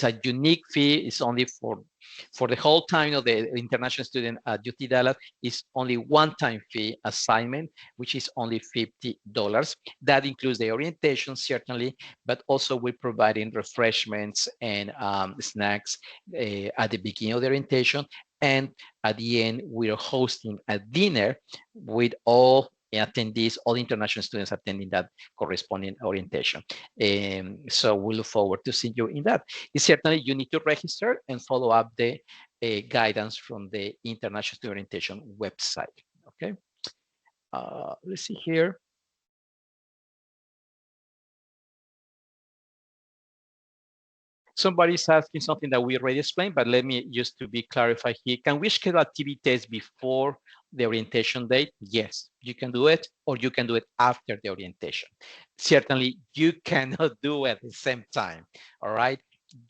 a unique fee. It's only for the whole time of the international student at UT Dallas. Is only one-time fee assignment, which is only $50. That includes the orientation, certainly, but also we're providing refreshments and snacks at the beginning of the orientation. And at the end, we're hosting a dinner with all attendees, all international students attending that corresponding orientation. So we look forward to seeing you in that. Certainly, you need to register and follow up the guidance from the International Student Orientation website. Okay. Let's see here. Somebody's asking something that we already explained, but let me just to be clarified here. Can we schedule activities before the orientation date? Yes, you can do it, or you can do it after the orientation. Certainly, you cannot do it at the same time, all right?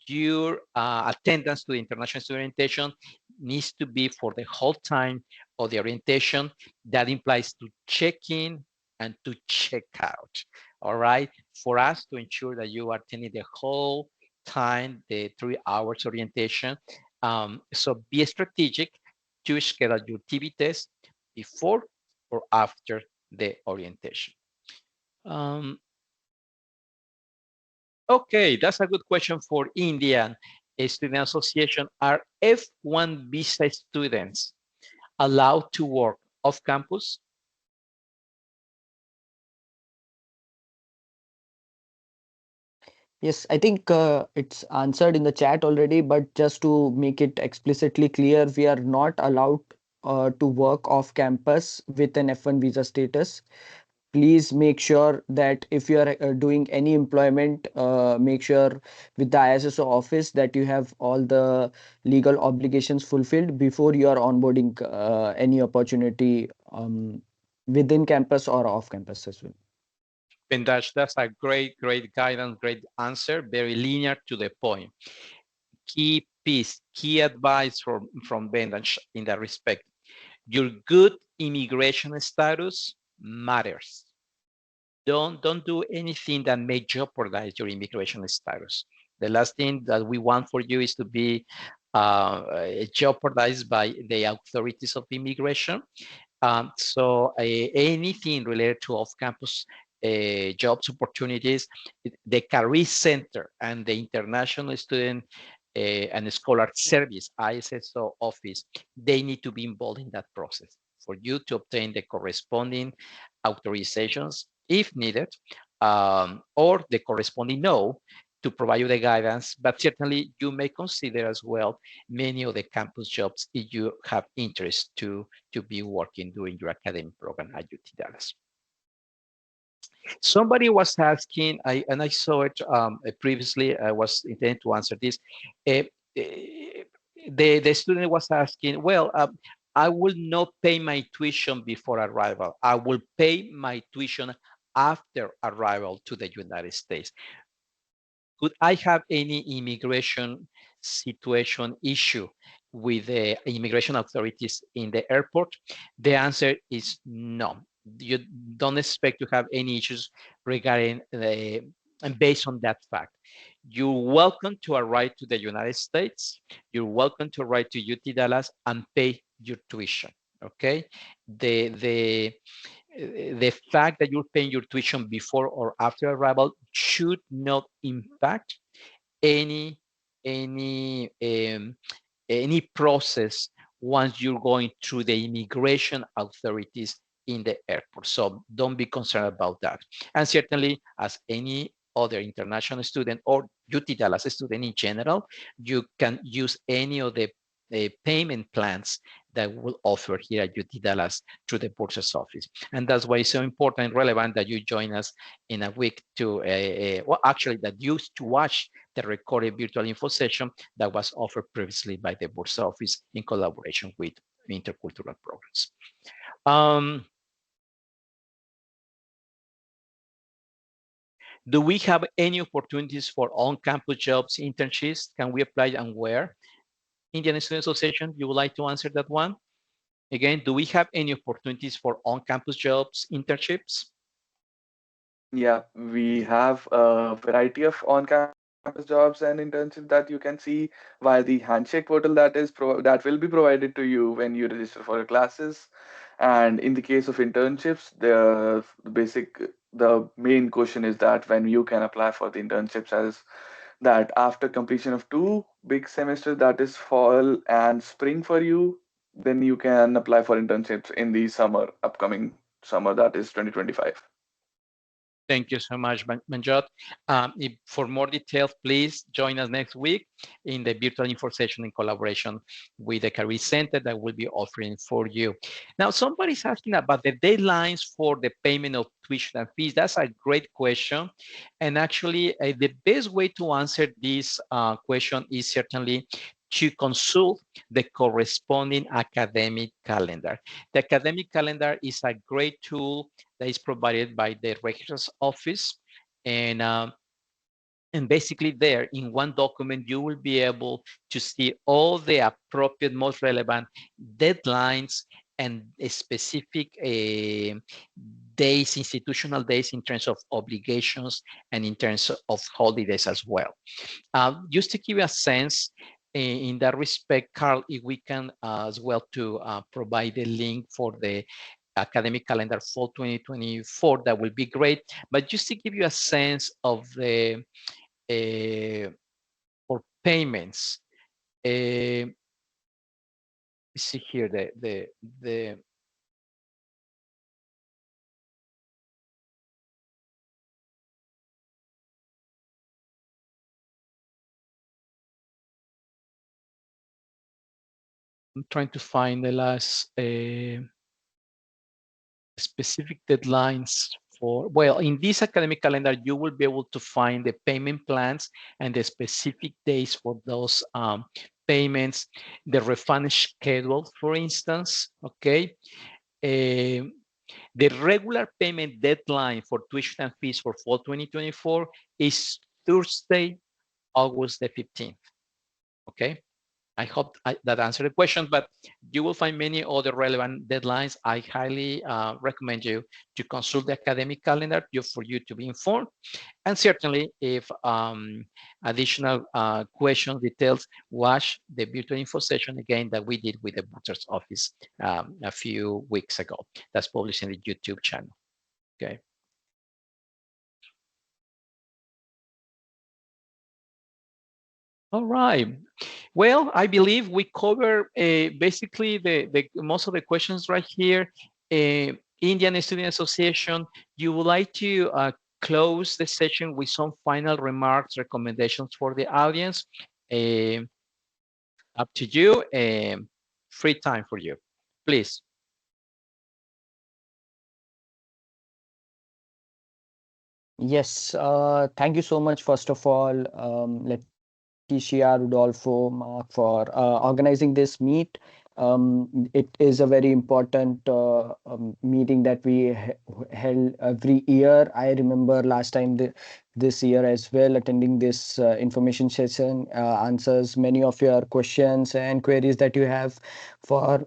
Your attendance to the international student orientation needs to be for the whole time of the orientation. That implies to check in and to check out, all right? For us to ensure that you are attending the whole time, the 3 hours orientation. So be strategic to schedule your TV test before or after the orientation. Okay, that's a good question for Indian Student Association. Are F1 visa students allowed to work off campus? Yes, I think it's answered in the chat already, but just to make it explicitly clear, we are not allowed to work off campus with an F1 visa status. Please make sure that if you are doing any employment, make sure with the ISSO office that you have all the legal obligations fulfilled before you are onboarding any opportunity within campus or off campus as well. And that's a great guidance, great answer, very linear to the point. Key piece, key advice from Bendash in that respect. Your good immigration status matters. Don't do anything that may jeopardize your immigration status. The last thing that we want for you is to be jeopardized by the authorities of immigration. So anything related to off-campus jobs opportunities, the Career Center and the International Student and Scholar Service, ISSO office, they need to be involved in that process for you to obtain the corresponding authorizations if needed, or the corresponding no to provide you the guidance, but certainly you may consider as well many of the campus jobs if you have interest to be working during your academic program at UT Dallas. Somebody was asking, and I saw it previously, I was intending to answer this. The student was asking, well, I will not pay my tuition before arrival. I will pay my tuition after arrival to the United States. Could I have any immigration situation issue with the immigration authorities in the airport? The answer is no. You don't expect to have any issues regarding and based on that fact. You're welcome to arrive to the United States. You're welcome to arrive to UT Dallas and pay your tuition. Okay, the fact that you're paying your tuition before or after arrival should not impact any process once you're going through the immigration authorities in the airport. So don't be concerned about that. And certainly, as any other international student or UT Dallas student in general, you can use any of the payment plans that will offer here at UT Dallas through the Bursar's office. And that's why it's so important and relevant that you join us in a week to, well, actually that you to watch the recorded virtual info session that was offered previously by the Bursar's office in collaboration with Intercultural programs. Do we have any opportunities for on-campus jobs, internships? Can we apply and where? Indian Student Association, you would like to answer that one? Again, do we have any opportunities for on-campus jobs, internships? Yeah, we have a variety of on-campus jobs and internships that you can see via the Handshake portal that will be provided to you when you register for your classes. And in the case of internships, the main question is that when you can apply for the internships as that after completion of 2 big semesters, that is fall and spring for you, then you can apply for internships in the upcoming summer, that is 2025. Thank you so much, Manjot. For more details, please join us next week in the virtual info session in collaboration with the Career Center that will be offering for you. Now, somebody's asking about the deadlines for the payment of tuition and fees. That's a great question. And actually, the best way to answer this question is certainly to consult the corresponding academic calendar. The academic calendar is a great tool that is provided by the Registrar's Office. And basically there in one document, you will be able to see all the appropriate, most relevant deadlines and specific days, institutional days in terms of obligations and in terms of holidays as well. Just to give you a sense, in that respect, Carl, if we can as well to provide the link for the academic calendar for 2024, that will be great. But just to give you a sense of the for payments, let's see here the I'm trying to find the last specific deadlines for, well, in this academic calendar, you will be able to find the payment plans and the specific days for those payments, the refund schedule, for instance, okay? The regular payment deadline for tuition and fees for fall 2024 is Thursday, August the 15th, okay? I hope that answered the question, but you will find many other relevant deadlines. I highly recommend you to consult the academic calendar for you to be informed. And certainly, if additional questions, details, watch the virtual info session again that we did with the Bursar's office a few weeks ago. That's published in the YouTube channel. Okay. All right. Well, I believe we cover basically the most of the questions right here. Indian Student Association, you would like to close the session with some final remarks, recommendations for the audience. Up to you. Free time for you, please. Yes, thank you so much, first of all, Leticia, Rodolfo, Mark, for organizing this meet. It is a very important meeting that we held every year. I remember last time this year as well, attending this information session, answers many of your questions and queries that you have for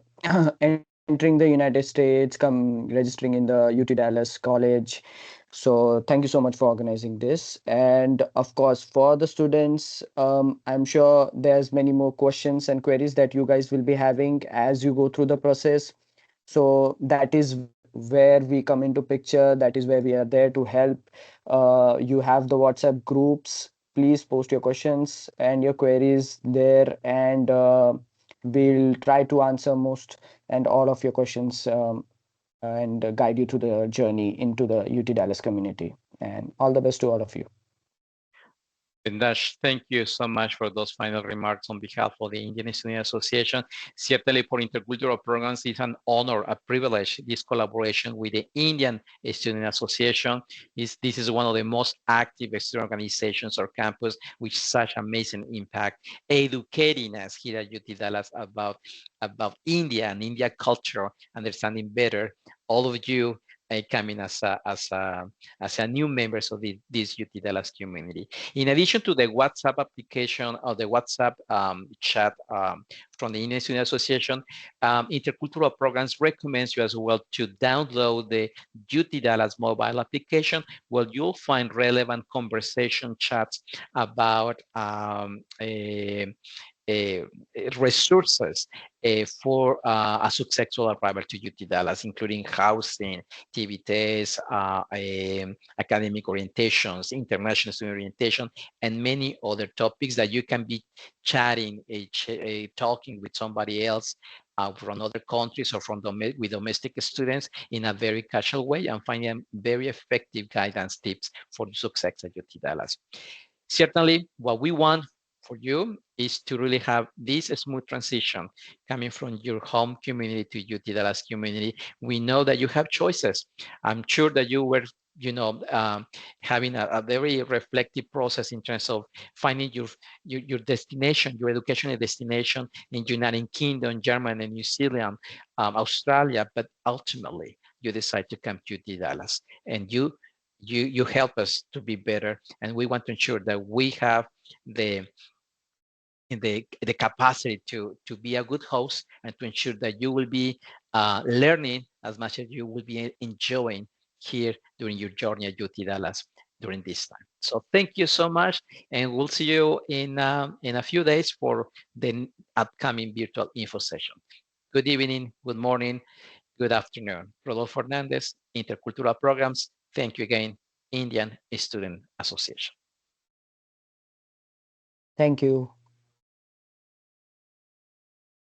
entering the United States, registering in the UT Dallas College. So thank you so much for organizing this. And of course, for the students, I'm sure there's many more questions and queries that you guys will be having as you go through the process. So that is where we come into picture. That is where we are there to help. You have the WhatsApp groups. Please post your questions and your queries there, and we'll try to answer most and all of your questions. And guide you to the journey into the UT Dallas community. And all the best to all of you. Dash, thank you so much for those final remarks on behalf of the Indian Student Association. Certainly for Intercultural Programs, it's an honor, a privilege, this collaboration with the Indian Student Association. This is one of the most active student organizations or campus with such amazing impact, educating us here at UT Dallas about India and India culture, understanding better all of you coming as a new members of this UT Dallas community. In addition to the WhatsApp application or the WhatsApp chat from the Indian Student Association, Intercultural Programs recommends you as well to download the UT Dallas mobile application, where you'll find relevant conversation chats about resources for a successful arrival to UT Dallas, including housing, activities, academic orientations, international student orientation, and many other topics that you can be chatting, talking with somebody else from other countries or with domestic students in a very casual way, and finding very effective guidance tips for success at UT Dallas. Certainly, what we want for you is to really have this smooth transition coming from your home community to UT Dallas community. We know that you have choices. I'm sure that you were, having a very reflective process in terms of finding your destination, your educational destination in United Kingdom, Germany, New Zealand, Australia, but ultimately you decide to come to UT Dallas, and you help us to be better, and we want to ensure that we have the capacity to be a good host and to ensure that you will be learning as much as you will be enjoying here during your journey at UT Dallas during this time. So thank you so much, and we'll see you in a few days for the upcoming virtual info session. Good evening, good morning, good afternoon. Rodolfo Fernandez, Intercultural Programs. Thank you again, Indian Student Association. Thank you.